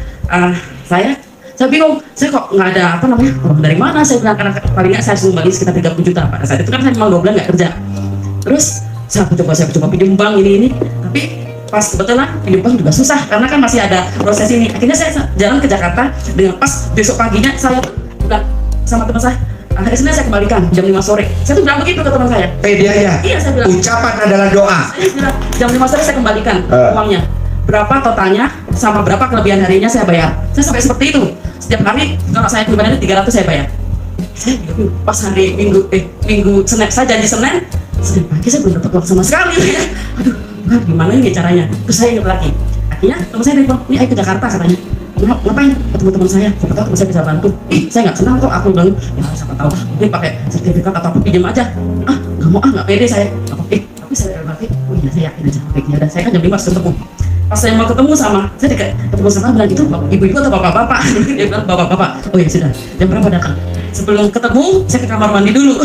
saya bingung, saya kok nggak ada uang dari mana? Saya bilang karena paling nggak saya sumbangin sekitar 30 juta pada saat itu kan saya memang 2 bulan nggak kerja. Terus saya coba pinjam bank ini, tapi pas kebetulan pinjam bank juga susah karena kan masih ada proses ini. Akhirnya saya jalan ke Jakarta dengan pas besok paginya saya bilang sama teman saya, hari Senin saya kembalikan jam 5 sore. Saya tuh bilang begitu ke teman saya. Pede aja. Iya, saya bilang. Ucapan adalah doa. Saya bilang jam 5 sore saya kembalikan uangnya. Berapa totalnya sama berapa kelebihan harinya saya bayar. Saya sampai seperti itu. Setiap hari kalau saya kelebihannya 300 saya bayar. Saya pas hari minggu Senin, saya janji Senin pagi saya belum dapat uang sama sekali. Aduh, gimana ini caranya? Terus saya ingat lagi. Akhirnya teman saya bilang, ini ayo ke Jakarta katanya. Ngapain? Ketemu teman saya, siapa tahu teman saya bisa bantu. Saya nggak kenal kok, aku bilang, ya siapa tahu mungkin pakai sertifikat atau apa, pinjam aja. Nggak mau, nggak pede saya. Tapi saya berarti, oh iya saya yakin aja. Baiknya dan saya kan jam 5 ketemu. Pas saya mau ketemu sama, saya ketemu sama bilang itu ibu-ibu atau bapak-bapak. Dia bilang bapak-bapak. Oh ya sudah, jam berapa datang? Sebelum ketemu, saya ke kamar mandi dulu.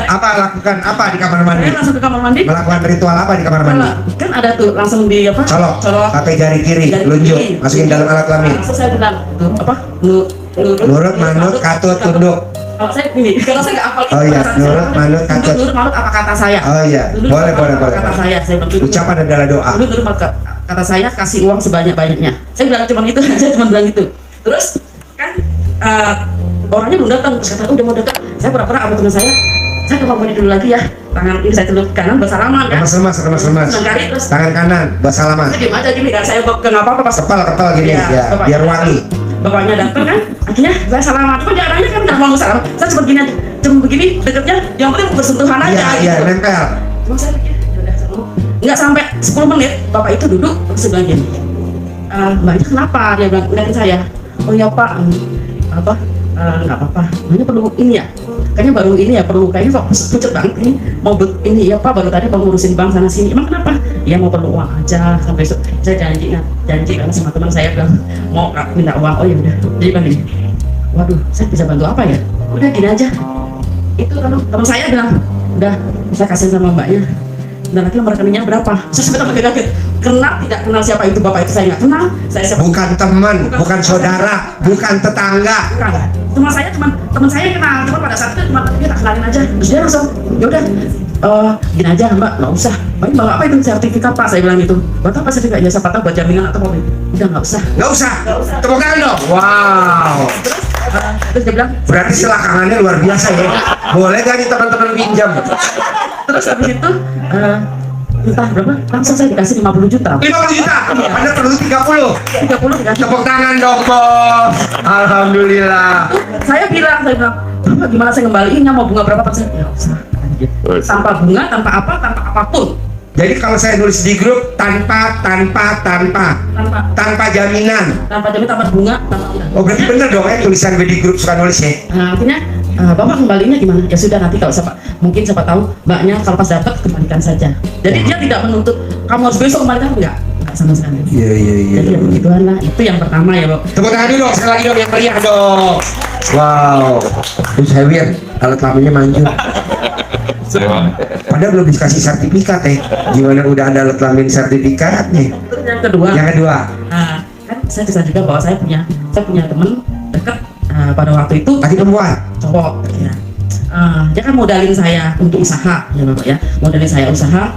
Apa lakukan apa di kamar mandi? Saya langsung ke kamar mandi. Melakukan ritual apa di kamar mandi? Kan ada tuh langsung di apa? Colok. Pakai jari kiri, Jari lunjuk, kiri. masukin dalam alat kelamin. Langsung saya bilang tuh apa? Nurut, manut, katut, tunduk. Kalau saya gini, kalau saya nggak hafal. Oh iya, nurut, manut, katut. Nurut, manut apa kata saya? Oh iya, Nurut, boleh, manut, boleh, apa boleh. Kata saya bilang gitu. Ucapan adalah doa. Nurut, manut, kata saya kasih uang sebanyak-banyaknya. Saya bilang cuma itu aja, cuma bilang gitu. Terus kan orangnya belum datang, terus kata udah mau datang. Saya pura-pura sama teman saya ke kamar mandi dulu lagi ya. Tangan ini saya celupkan kanan bersalaman kan. Lemas. Sekali terus Tangan kanan, bersalaman. saya diem aja gini kan, saya nggak apa-apa pas Kepal gini, Iya, ya, bapaknya biar wangi. Bapaknya datang kan, akhirnya saya salaman. Cuma jaraknya kan nggak mau salam. Saya cuma gini aja, cuma begini dekatnya. Yang penting bersentuhan aja. Iya, gitu. nempel. Cuma saya pikir, yaudah, nggak sampai 10 menit, bapak itu duduk terus dia bilang gini, mbaknya kenapa? Dia bilang ngeliatin saya. Oh ya pak, nggak apa-apa. Mbaknya perlu ini ya. Kayaknya baru ini ya perlu. Kayaknya kok pucet banget ini. Mau ini ya pak, baru tadi mau ngurusin bank sana sini. Emang kenapa? Ya mau perlu uang aja. Sampai besok saya janji karena sama teman saya bilang mau minta uang. Oh ya udah. Jadi bilang gini, waduh, saya bisa bantu apa ya? Udah gini aja. Itu kalau teman saya bilang, udah saya kasih sama mbaknya. Dan lagi nomor rekeningnya berapa? Saya sempat kaget. Kenal tidak kenal siapa itu bapak itu, saya nggak kenal. Saya Bukan teman, bukan saudara, bukan tetangga. bukan. Teman saya kenal. Cuma pada saat itu dia tak kenalin aja. Terus dia langsung, yaudah, gini aja mbak, nggak usah. Mbak apa itu sertifikat pak? Saya bilang gitu. Buat apa sertifikatnya? Siapa tahu buat jaminan atau mobil? Udah nggak usah. Nggak usah. Tepuk tangan dong. Wow. Terus dia bilang, Berarti selakangannya luar biasa ya. Boleh gak nih teman-teman pinjam? terus habis itu entah berapa, langsung saya dikasih 50 juta. 50 juta. Anda perlu 30. 30 dikasih. Tepuk tangan dong, Bos. Alhamdulillah. Saya bilang, Bapak gimana saya ngembaliinnya, mau bunga berapa persen? Ya usah. Tanpa bunga, tanpa apapun. Jadi kalau saya nulis di grup tanpa jaminan. Tanpa jaminan, tanpa bunga, tanpa Oh berarti bener dong ya tulisan gue di grup suka nulis ya. akhirnya bapak kembalinya gimana? Ya sudah nanti kalau mungkin siapa tahu mbaknya kalau pas dapat kembalikan saja. Jadi dia tidak menuntut kamu harus besok kembalikan, enggak sama sekali. Iya. Jadi ya begituan lah. Itu yang pertama ya Pak. Tepuk tangan dulu dong, sekali lagi dong yang meriah dong. Wow. Terus saya lihat alat kelaminnya manjur. Padahal belum dikasih sertifikat ya. Gimana udah ada alat kelamin sertifikatnya? Terus yang kedua. Yang kedua. Kan saya bisa juga bahwa saya punya teman dekat pada waktu itu Tadi perempuan. cowok ya. Dia kan modalin saya untuk usaha ya Bapak ya, modalin saya usaha.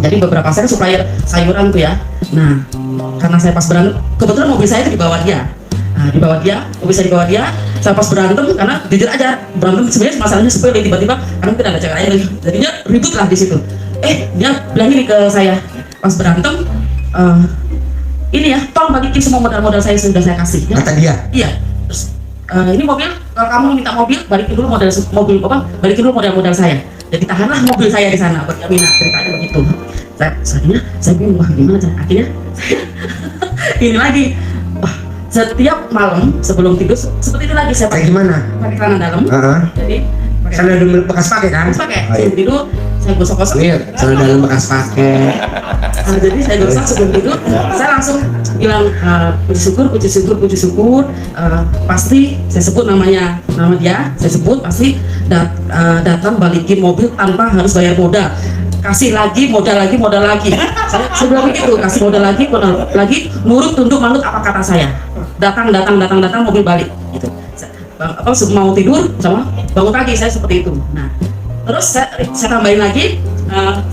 Jadi beberapa saya supplier sayuran tuh ya. Nah karena saya pas berantem, kebetulan mobil saya itu di bawah dia. Mobil saya di bawah dia. Saya pas berantem, karena jujur aja berantem sebenarnya masalahnya sepele, tiba-tiba karena tidak ada cewek lain lagi, jadinya ribut lah di situ. Dia bilang gini ke saya pas berantem, ini ya, tolong balikin semua modal-modal saya sudah saya kasih. Ya? Kata dia. Iya. Terus ini mobil, kalau kamu minta mobil, balikin dulu balikin dulu modal saya. Jadi tahanlah mobil saya di sana buat jaminan, ceritanya begitu. Saya bingung, wah gimana cara? Akhirnya ini lagi, setiap malam sebelum tidur seperti itu lagi saya Kayak gimana? pakai celana dalam. Jadi Celana dalam bekas pakai kan? pakai Oh, iya. sebelum tidur saya gosok-gosok. Iya, celana dalam bekas pakai. Jadi saya gosok sebelum tidur, saya langsung bilang puji syukur. Pasti saya sebut nama dia, saya sebut pasti datang balikin mobil tanpa harus bayar modal. Kasih lagi, modal lagi. Saya bilang begitu, kasih modal lagi, nurut, tunduk, manut apa kata saya. Datang, mobil balik. Gitu. Mau tidur sama bangun pagi saya seperti itu. Nah, terus saya tambahin lagi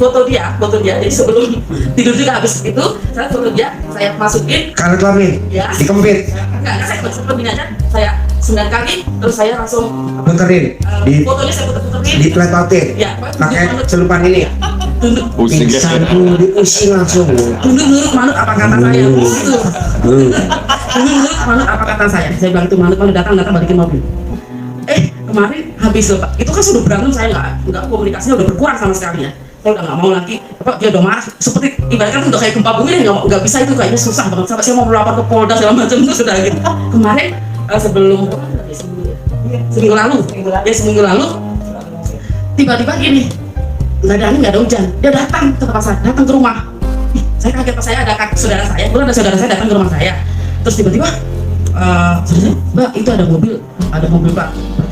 foto dia. Jadi sebelum tidur juga habis itu, saya foto dia, saya masukin. Kalau kelamin, Ya. dikempit, Enggak, saya seperti ini aja. Saya 9 kali, terus saya langsung puterin, fotonya saya puterin. diplepotin, Ya, pakai celupan ini. Tunduk, Pingsan tuh, diusing langsung. nurut, manut apa kata saya. Gitu. Nurut, manut apa kata saya. Saya bilang itu manut datang balikin mobil. Kemarin habis loh Pak. Itu kan sudah berantem, saya nggak komunikasinya udah berkurang sama sekali ya. Saya udah nggak mau lagi. Dia udah marah. Seperti ibaratnya udah kayak gempa bumi, nggak bisa itu kayaknya susah banget. Sampai saya mau melapor ke Polda segala macam itu sudah gitu. Kemarin sebelum seminggu lalu tiba-tiba gini, nggak ada angin, nggak ada hujan, dia datang ke tempat saya, datang ke rumah. Saya kaget pas saya ada saudara saya, kebetulan ada saudara saya datang ke rumah saya. Terus tiba-tiba saudara, Mbak, itu ada mobil Pak.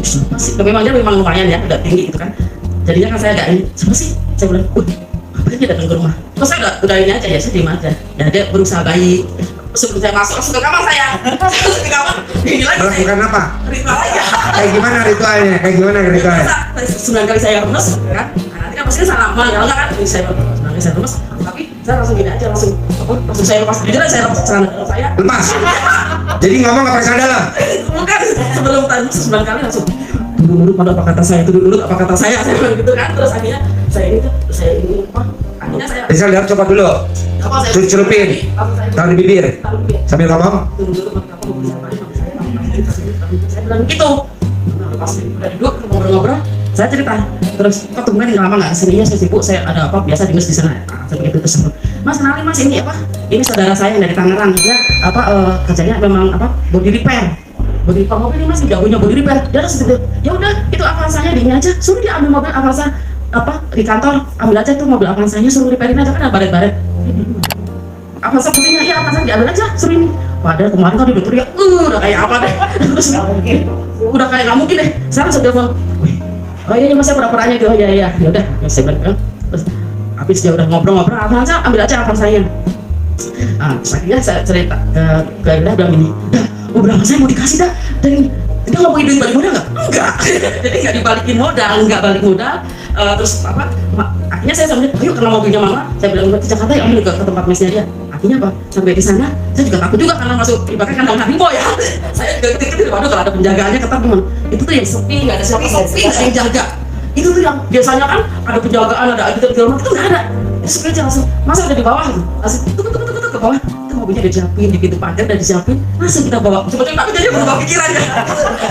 Siapa sih? Memang dia memang lumayan ya, udah tinggi gitu kan. Jadinya kan saya agak ini, siapa sih? Saya bilang, ngapain dia datang ke rumah? Terus saya udah ini aja ya, saya diem aja. Ya dia berusaha baik. Sebelum saya masuk langsung ke kamar saya. Masuk ke kamar, ini lagi saya. Melakukan apa? Ritual aja. Kayak gimana ritualnya? Sembilan kali saya remes kan, nanti kan pastinya salah lama kalau nggak kan ini saya 9 kali saya remes, tapi saya langsung gini aja, langsung saya lepas jujur aja, saya lepas celana dalam saya. Lepas. Jadi ngomong nggak pakai sandal? Bukan, sebelum tadi 9 kali langsung tunduk nurut pada apa kata saya, saya bilang gitu kan. Terus akhirnya saya ini apa, akhirnya saya Rizal lihat coba dulu. apa, saya Celupin. Taruh di bibir. Sambil ngomong. tunduk nurut pada apa mobil saya bilang gitu. Nah, pas udah duduk ngobrol-ngobrol, saya cerita. Terus kok tumben lama nggak kesini? Ya saya sibuk, saya ada apa biasa di mes di sana. Saya begitu tersebut. Mas kenalin Mas, ini apa? Ini saudara saya yang dari Tangerang. Dia apa kerjanya memang apa body repair. Body repair mobil ini Mas, jagonya body repair. Dia harus gitu. Ya udah, itu Avanza-nya di ini aja. Suruh dia ambil mobil Avanza apa di kantor, ambil aja tuh mobil Avanza-nya, suruh repairin aja, kan ada baret-baret. Avanza putihnya, iya Avanza diambil aja, suruh ini. Padahal kemarin kan dia teriak, udah kayak apa deh. Terus udah kayak nggak mungkin deh. Saya langsung telepon, oh iya Mas, saya pura-puranya gitu. Oh iya, ya udah, saya bilang. Terus habis dia udah ngobrol-ngobrol, Avanza ambil aja Avanza-nya. Akhirnya saya cerita ke Indah, bilang ini, berapa saya mau dikasih dah, dan dia nggak mau duit balik modal enggak, jadi nggak dibalikin modal, nggak balik modal. Terus apa, akhirnya saya sambil, ayo karena mobilnya mama, saya bilang ke Jakarta ya ambil ke tempat mesnya dia. Akhirnya apa, sampai di sana saya juga takut juga karena masuk ibaratnya kandang harimau ya. Saya juga ketik-ketik, waduh kalau ada penjagaannya ketat teman, itu tuh yang sepi, nggak ada siapa-siapa, nggak ada yang jaga. Itu tuh yang biasanya kan ada penjagaan, ada gitu itu nggak ada. Itu sepi aja langsung, masa udah di bawah gitu, langsung tuk ke bawah. Mobilnya disiapin, di pintu pagar udah disiapin, langsung kita bawa. Sebetulnya tapi jadi berubah pikiran ya.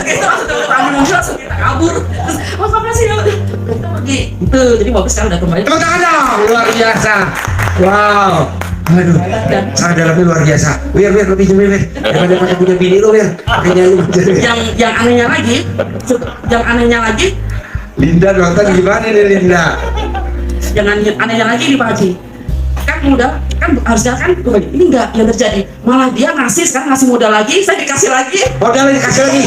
Kita langsung dapat ambil langsung kita kabur. Terus, mas makasih ya, kita pergi. Itu, jadi mobil sekarang udah kembali. Tepuk tangan dong, luar biasa. Wow. Aduh, cara dalamnya luar biasa. Wir lebih jemil Wir. Daripada pakai punya bini lu Wir. Pakainya lu. Yang anehnya lagi, Linda nonton gimana nih Linda? yang anehnya lagi nih Pak Haji. Kan modal, kan harusnya kan ini enggak yang terjadi, malah dia ngasih, sekarang ngasih modal lagi, saya dikasih lagi. Modalnya dikasih lagi.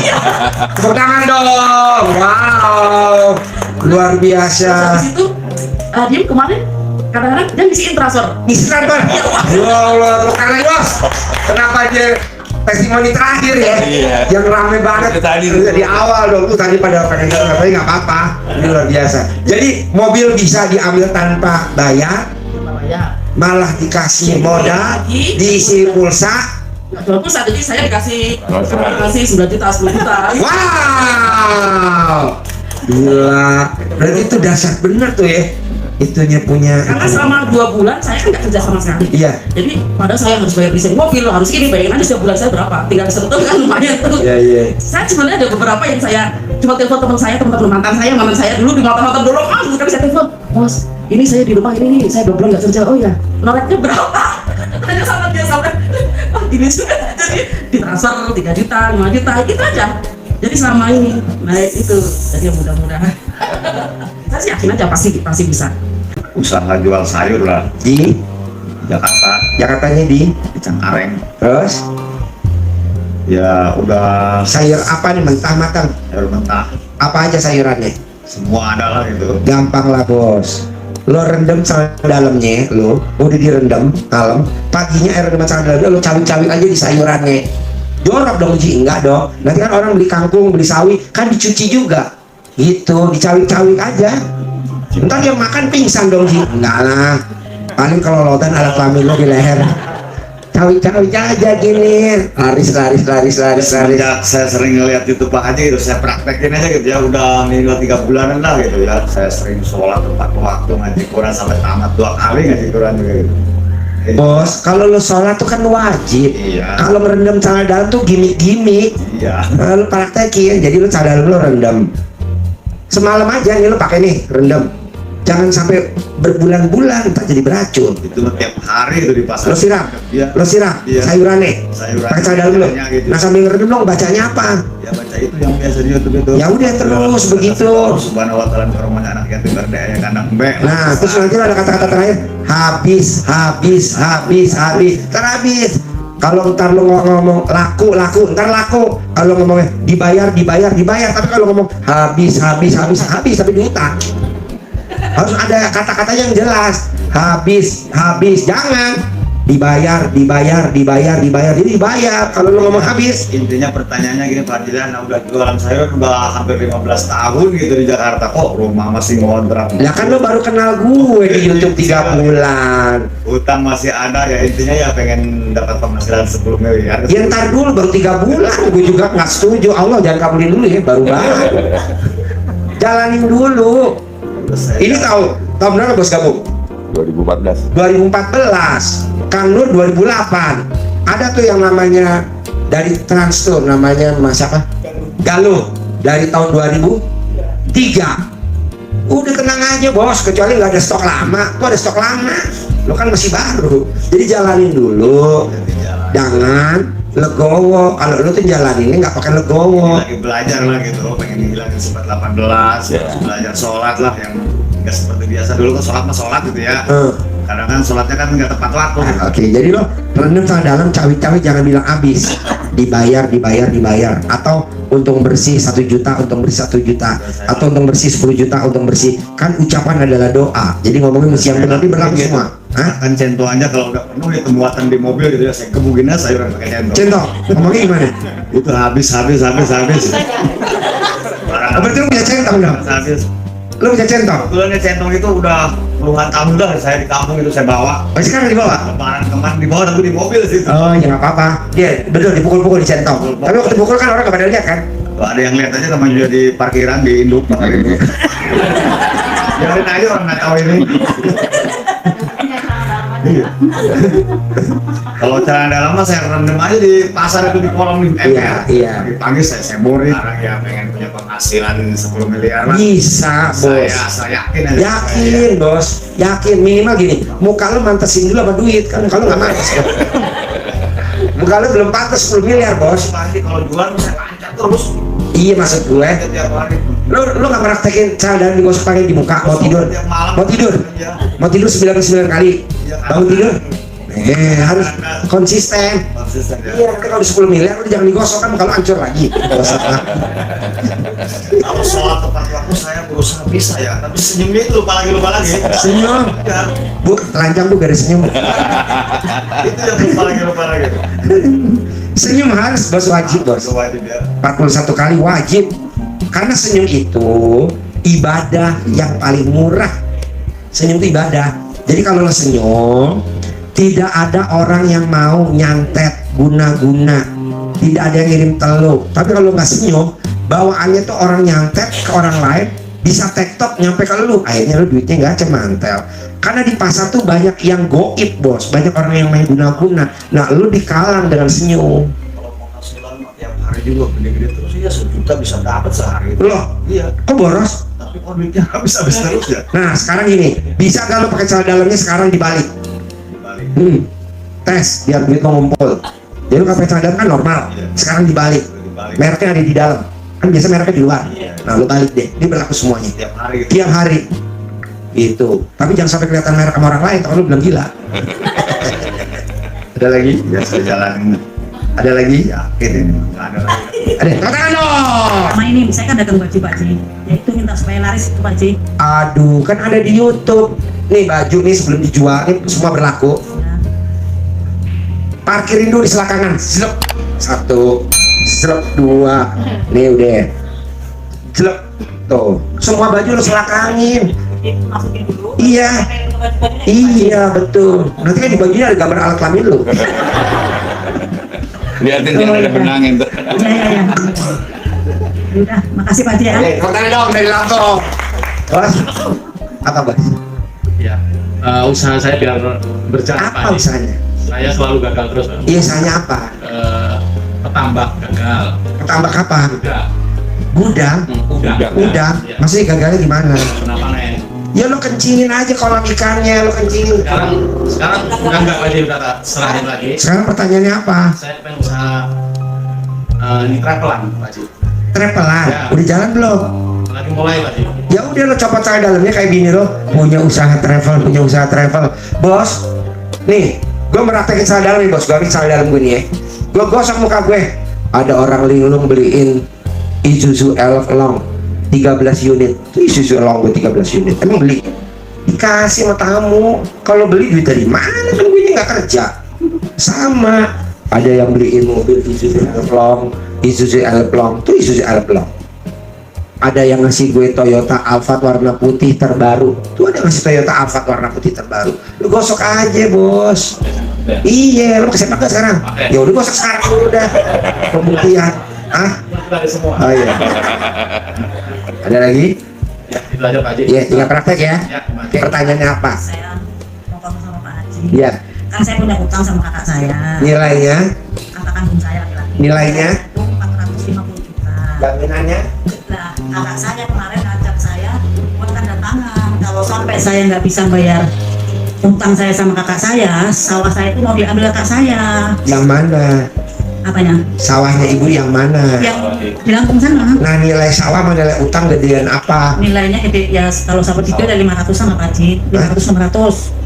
Tepuk tangan dong. Wow. Luar biasa. Habis itu dia kemarin kadang-kadang dia ngisiin transfer. Transfer. Allah, lu keren bos. Kenapa aja testimoni terakhir ya? Yang rame banget di awal dong. Lu tadi pada pengen tapi nggak apa-apa. Ini luar biasa. Jadi mobil bisa diambil tanpa bayar. Malah dikasih modal, diisi pulsa. Jual pulsa, jadi saya dikasih 9 juta, 10 juta. Wow, gila. Berarti itu dahsyat bener tuh ya. Itunya punya. Karena selama 2 bulan saya kan nggak kerja sama sekali. Iya. Jadi padahal saya harus bayar desain mobil, harus ini, bayangin aja setiap bulan saya berapa. Tinggal disentuh kan lumayan tuh. Iya. Saya sebenarnya ada beberapa yang saya cuma telepon teman saya dulu di mantan dulu, sekali saya telepon, Mas, ini saya di rumah ini nih, saya 2 bulan nggak kerja. Oh ya, noreknya berapa? Tanya sama dia sampai, ini sudah jadi ditransfer 3 juta, 5 juta, itu aja. Jadi selama ini naik itu, jadi mudah-mudahan. Saya sih yakin aja pasti bisa. Usaha jual sayur lah Di Jakarta, Jakartanya di Cengkareng. terus Ya udah sayur apa nih mentah matang? sayur mentah, Apa aja sayurannya? semua ada lah gitu. Gampang lah bos. Lo rendam celana dalamnya, lo udah direndam malam, paginya air rendam celana dalamnya lo cawi-cawi aja di sayurannya. Jorok dong Ji, enggak dong. Nanti kan orang beli kangkung, beli sawi, kan dicuci juga. Gitu, dicawi-cawi aja. Ntar dia makan pingsan dong Ji. Enggak lah. Paling kalau lautan ada kelamin lo di leher. Cawi-cawi aja gini. Laris. Semenjak saya sering ngeliat YouTube Pak Haji gitu, saya praktekin aja gitu ya. Udah minimal 3 bulanan lah gitu ya. Saya sering sholat tepat waktu, ngaji Quran sampai tamat 2 kali ngaji Quran juga gitu. Bos, kalau lo sholat tuh kan wajib. Iya. Kalau merendam celana dalam tuh gimmick. Iya. Nah, lo praktekin, jadi lo celana dalam lo rendam. Semalam aja nih lo pakai nih rendam. Jangan sampai berbulan-bulan tak jadi beracun. Itu tiap hari itu di pasar. Lo siram, Iya. lo siram Iya. sayurannya. Sayuran. Pakai celana dalam lo. Gitu. Nah sambil ngerendam dong bacanya apa? Ya Ya baca itu yang biasa di YouTube itu. Ya udah terus begitu. Subhanahu wa ta'ala karomanya anak yatim berdaya kandang mbek. Nah, terus nanti ada kata-kata terakhir, habis. Terhabis. Kalau ntar lu ngomong laku, ntar laku. Kalau ngomongnya dibayar. Tapi kalau ngomong habis, tapi diutang. Harus ada kata-kata yang jelas. Habis. Jangan dibayar. Jadi dibayar. Kalau lu ngomong habis. Intinya pertanyaannya gini Pak Jilan, udah jualan sayur udah hampir 15 tahun gitu di Jakarta, kok rumah masih ngontrak? Ya kan lu baru kenal gue di YouTube 3 bulan. Utang masih ada, ya intinya ya pengen dapat penghasilan 10 miliar. Ya ntar dulu baru 3 bulan. Gue juga nggak setuju. Allah jangan kabulin dulu ya, baru banget. Jalanin dulu. Ini tahun berapa bos gabung? 2014. 2014. Kang Nur 2008. Ada tuh yang namanya dari Trans tuh, namanya Mas apa? Galuh dari tahun 2003. Udah tenang aja bos, kecuali nggak ada stok lama. Tuh ada stok lama, lo kan masih baru. Jadi jalanin dulu, jangan legowo. Kalau lo tuh jalaninnya nggak pakai legowo. Lagi belajar lah gitu, pengen ngilangin sifat 18, belajar sholat lah yang nggak seperti biasa. Dulu kan sholat mah sholat gitu ya. Kadang kan sholatnya kan nggak tepat waktu. Oke, jadi lo renung sama dalam cawi-cawi jangan bilang habis. Dibayar. Atau untung bersih 1 juta, untung bersih 1 juta, atau untung bersih 10 juta, untung bersih. Kan ucapan adalah doa. Jadi ngomongin mesti yang benar, berlaku semua. Kan cento aja kalau udah penuh itu muatan di mobil gitu ya, saya kebukinnya sayuran pakai cento. Centok, ngomongnya gimana? Itu habis. Berarti lo punya centong dong? Habis. Lo punya centong? Kebetulan centong itu udah puluhan tahun dah saya di kampung itu saya bawa. Oh, sekarang dibawa? Lebaran kemarin dibawa tapi di mobil sih. Oh ya nggak apa-apa. Dia betul dipukul-pukul di centong. Tapi waktu dipukul kan orang nggak pada lihat kan? Tuh, ada yang lihat aja teman juga di parkiran di induk. Biarin aja orang nggak tahu ini. Kalau celana dalam mah saya rendam aja di pasar itu di kolong di Iya. Pagi saya borin. Sekarang ya pengen punya penghasilan 10 miliar lah. Bisa bos. Saya yakin aja. Yakin bos. Yakin minimal gini. Muka lu mantesin dulu sama duit kan? Kalau nggak mantes. Muka lu belum pantas 10 miliar bos. Nanti kalau jual saya lancar terus. Iya maksud gue. Tiap hari. Lu nggak praktekin cara dan digosok pakai di muka. Mau tidur 99 kali. Bangun tidur. Harus konsisten. Iya, kan kalau 10 miliar udah jangan digosok kan kalau hancur lagi. Kalau sholat tepat waktu saya berusaha bisa ya, tapi senyumnya itu lupa lagi. Senyum. Ya, Bu, telanjang bu garis senyum. itu yang lupa lagi. Senyum harus bos, wajib bos. Wajib ya. 41 kali wajib. Karena senyum itu ibadah yang paling murah. Senyum itu ibadah. Jadi kalau lo senyum, tidak ada orang yang mau nyantet guna-guna. Tidak ada yang ngirim telu. Tapi kalau nggak senyum, bawaannya tuh orang nyantet ke orang lain, bisa tektok nyampe ke lu. Akhirnya lu duitnya nggak cemantel. Karena di pasar tuh banyak yang goib bos, banyak orang yang main guna-guna. Nah lu dikalang dengan senyum. Kalau penghasilan tiap hari juga gede-gede terus ya 1 juta bisa dapat sehari. Loh, Iya. kok boros? Tapi kok duitnya habis terus ya. Nah sekarang gini, bisa gak lu pakai celana dalamnya sekarang dibalik? Balik. Tes biar duit lo ngumpul. Jadi lu pakai celana dalam kan normal. Sekarang dibalik. Mereknya ada di dalam. Kan biasa mereknya di luar. Nah lu balik deh. Ini berlaku semuanya. Tiap hari gitu. Tiap hari. Gitu. Tapi jangan sampai kelihatan merek sama orang lain. Kalau lu bilang gila. Ada lagi? Ya saya jalanin. Ada lagi? Yakin ini nggak ada lagi. Ada. Katakan dong. Sama ini saya kan dagang baju Pak Ji, ya itu minta supaya laris itu Pak Ji. Aduh, kan ada di YouTube. Nih baju nih sebelum dijual, ini semua berlaku. Ya. Parkirin dulu di selakangan. Selep. 1, selep 2. Nih udah. Selep. Tuh. Semua baju lu selakangin. Itu masukin dulu. Iya. Pakai untuk baju-bajunya. Iya betul. Nanti kan di bajunya ada gambar alat kelamin lu. Lihatin dia ada benangin tuh. Ya. Udah, makasih Pak Ji ya. Pertanyaan dong dari laptop. Bos. Apa bos? Ya, usaha saya biar berjalan Apa usahanya? Saya selalu gagal terus, Pak. Iya, usahanya apa? Petambak gagal. Petambak apa? Udah. Gudang. Udah. Ya. Maksudnya gagalnya gimana? Kenapa nih? Ya lo kencingin aja kolam ikannya, lo kencingin. Sekarang udah enggak Pak Ji, udah tak serahin lagi. Sekarang pertanyaannya apa? Saya pengen usaha Ini travelan Pak Haji. Travelan, Ya. udah jalan belum? Lagi mulai Pak Haji. Ya udah lo copot celana dalamnya kayak bini lo, punya usaha travel. Bos, nih, gue meraktekin celana dalam nih bos, gue ambil celana dalam gue nih ya. Gue gosok muka gue, ada orang linglung beliin Isuzu Elf Long 13 unit. Itu Isuzu Long gue 13 unit, emang beli? Dikasih sama tamu. Kalau beli duit dari mana, kan gue nggak kerja. Sama, ada yang beliin mobil Isuzu Elf Long, Isuzu Elf Long, tuh Isuzu Elf Long. Ada yang ngasih gue Toyota Alphard warna putih terbaru. Tuh ada ngasih Toyota Alphard warna putih terbaru. Lu gosok aja bos. Iya, lu kasih pakai sekarang. Ya udah gosok sekarang udah. Pemutihan. Ah? Oh iya. Ada lagi? Ya, itu aja Pak Haji. Iya, tinggal praktek ya. Ya, Pertanyaannya apa? Saya mau ngomong sama Pak Haji. Iya. Kan saya punya utang sama kakak saya. Nilainya? Kakak kandung saya laki-laki. Nilainya? Itu 450 juta. Jaminannya? Nah, kakak saya kemarin ngajak saya buat tanda tangan. Kalau sampai saya nggak bisa bayar utang saya sama kakak saya, sawah saya itu mau diambil kakak saya. Yang mana? Apanya? Sawahnya ibu yang mana? Yang di Lampung sana. Nah, nilai sawah sama nilai utang gedean apa? Nilainya gede ya, kalau sawah itu ada 500 sama Pak Haji. 500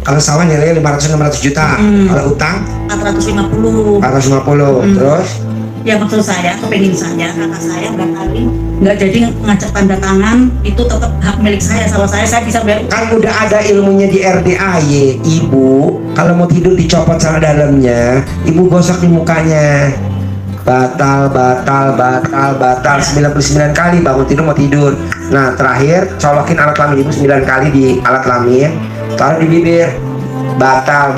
Kalau sawah nilainya 500-600 juta. Kalau utang 450. 450. Terus? Ya maksud saya, kepingin saya, kakak saya barangkali nggak jadi ngajak tanda tangan, itu tetap hak milik saya, sawah saya bisa bayar. Kan udah ada ilmunya di RDAY. Ibu kalau mau tidur dicopot celana dalamnya, ibu gosok di mukanya. Batal 99 kali bangun tidur mau tidur. Nah terakhir colokin alat kelamin ibu 9 kali di alat kelamin, taruh di bibir. Batal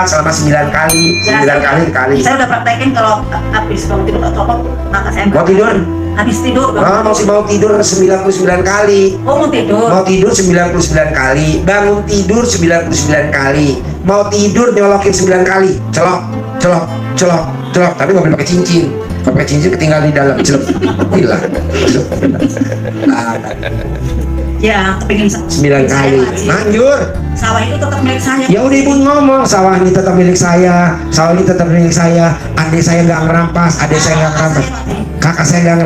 selama 9 kali. 9 kali. Saya udah praktekin kalau habis bangun tidur tak copot, maka saya Mau tidur? habis tidur. Mau tidur 99 kali. Oh mau tidur. Mau tidur 99 kali, bangun tidur 99 kali, mau tidur nyolokin 9 kali, celok, tapi nggak boleh pakai cincin. Kalau pakai cincin ketinggalan di dalam, celok, hilang. Ya kepingin 9 kali, manjur. Sawah itu tetap milik saya. Ya udah ibu ngomong, sawah ini tetap milik saya, sawah ini tetap milik saya. Adik saya nggak ngerampas, adik saya nggak ngerampas, kakak saya nggak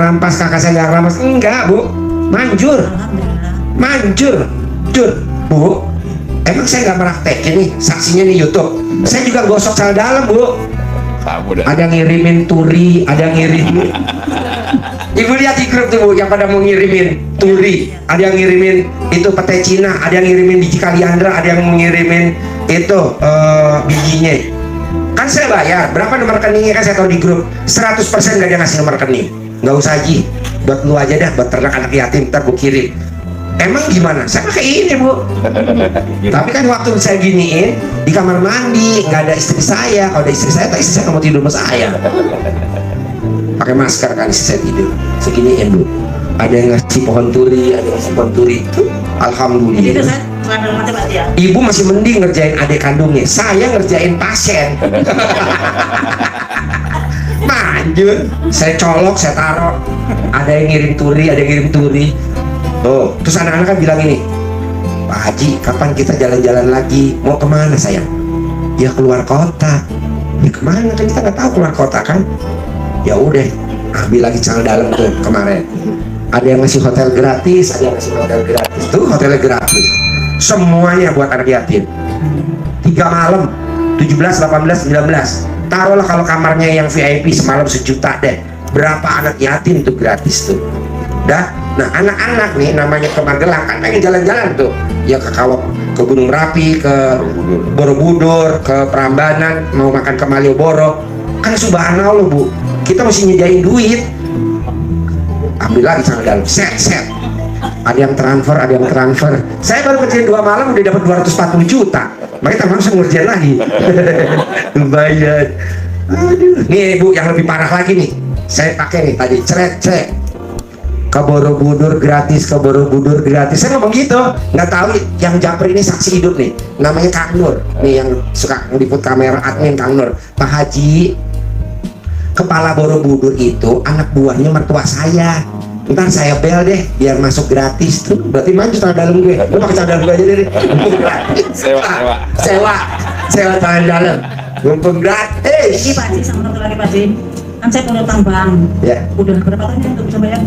ngerampas, enggak bu, manjur. Alhamdulillah. Jur, bu, emang saya nggak meraktekin nih, saksinya nih YouTube. Saya juga gosok celana dalam bu. Ada yang ngirimin turi, ada yang ngirimin. Ibu lihat di grup tuh bu, yang pada mau ngirimin turi, ada yang ngirimin itu pete Cina, ada yang ngirimin biji kaliandra, ada yang mau ngirimin itu bijinya. Kan saya bayar, berapa nomor rekeningnya kan saya tahu di grup. 100% nggak ada ngasih nomor rekening. Nggak usah Haji, buat lu aja dah, buat ternak anak yatim, ntar gue kirim. Emang gimana? Saya pakai ini bu. Tapi kan waktu saya giniin di kamar mandi nggak ada istri saya. Kalau ada istri saya nggak mau tidur sama saya. Pakai masker kan istri saya tidur. Seginiin bu. Ada yang ngasih pohon turi, ada yang ngasih pohon turi. Jadi itu Alhamdulillah. saya celana mati Pak ya. Ibu masih mending ngerjain adik kandungnya. Saya ngerjain pasien. Manjur. Saya colok, saya taruh. Ada yang ngirim turi, Oh, terus anak-anak kan bilang ini, Pak Haji, kapan kita jalan-jalan lagi? Mau kemana sayang? Ya keluar kota. Ya kemana? Kan kita nggak tahu keluar kota kan? Ya udah, ambil lagi celana dalam tuh kemarin. Ada yang ngasih hotel gratis, ada yang ngasih hotel gratis. Tuh hotelnya gratis. Semuanya buat anak yatim. 3 malam, 17, 18, 19. Taruhlah kalau kamarnya yang VIP semalam 1 juta deh. Berapa anak yatim tuh gratis tuh? Dah. Nah anak-anak nih namanya ke Magelang kan pengen jalan-jalan tuh ya ke Gunung Merapi, ke Borobudur, ke Prambanan, mau makan ke Malioboro kan subhanallah bu, kita mesti nyediain duit. Ambil lagi celana dalam, set ada yang transfer. Saya baru kerjain 2 malam udah dapat 240 juta, makanya kita langsung ngerjain lagi. Lumayan. Aduh, nih bu yang lebih parah lagi nih, saya pakai nih tadi cret ke Borobudur gratis. Saya ngomong gitu, nggak tahu yang japri ini saksi hidup nih, namanya Kang Nur nih yang suka ngeliput kamera, admin Kang Nur. Pak Haji, kepala Borobudur itu anak buahnya mertua saya. Ntar saya bel deh biar masuk gratis tuh, berarti maju celana dalam gue. Lu pakai celana dalam gue aja deh. Sewa celana dalam. Mumpung gratis. Ini Pak Haji sama satu lagi Pak Haji. Kan saya punya utang bank. Ya. Udah berapa tahun ya untuk bisa bayar?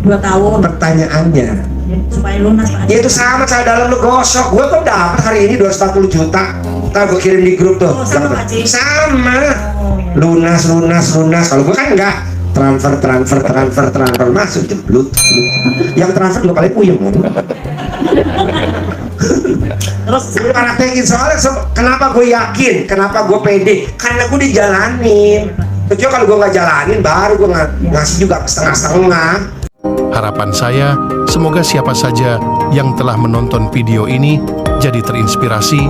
2 tahun. Pertanyaannya, Ya, supaya lunas Pak Haji. ya itu sama saya dalam lu gosok. Gue tuh dapat hari ini 240 juta. Ntar gue kirim di grup tuh. Oh, sama, Pak Haji? Sama. Oh, ya. Lunas. Kalau gue kan enggak. Transfer masuk jeblut. Yang transfer juga paling puyeng. Terus Gue praktekin soalnya kenapa gue yakin, kenapa gue pede, karena gue dijalanin. Kecuali kalau gue nggak jalanin, baru gue ngasih juga setengah-setengah. Harapan saya, semoga siapa saja yang telah menonton video ini jadi terinspirasi,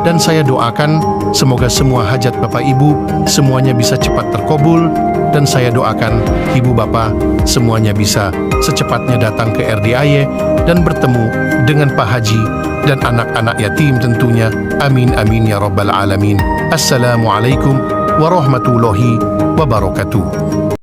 dan saya doakan semoga semua hajat Bapak Ibu semuanya bisa cepat terkabul, dan saya doakan Ibu Bapak semuanya bisa secepatnya datang ke RDIY dan bertemu dengan Pak Haji dan anak-anak yatim tentunya. Amin amin ya rabbal alamin. Assalamualaikum warahmatullahi wabarakatuh.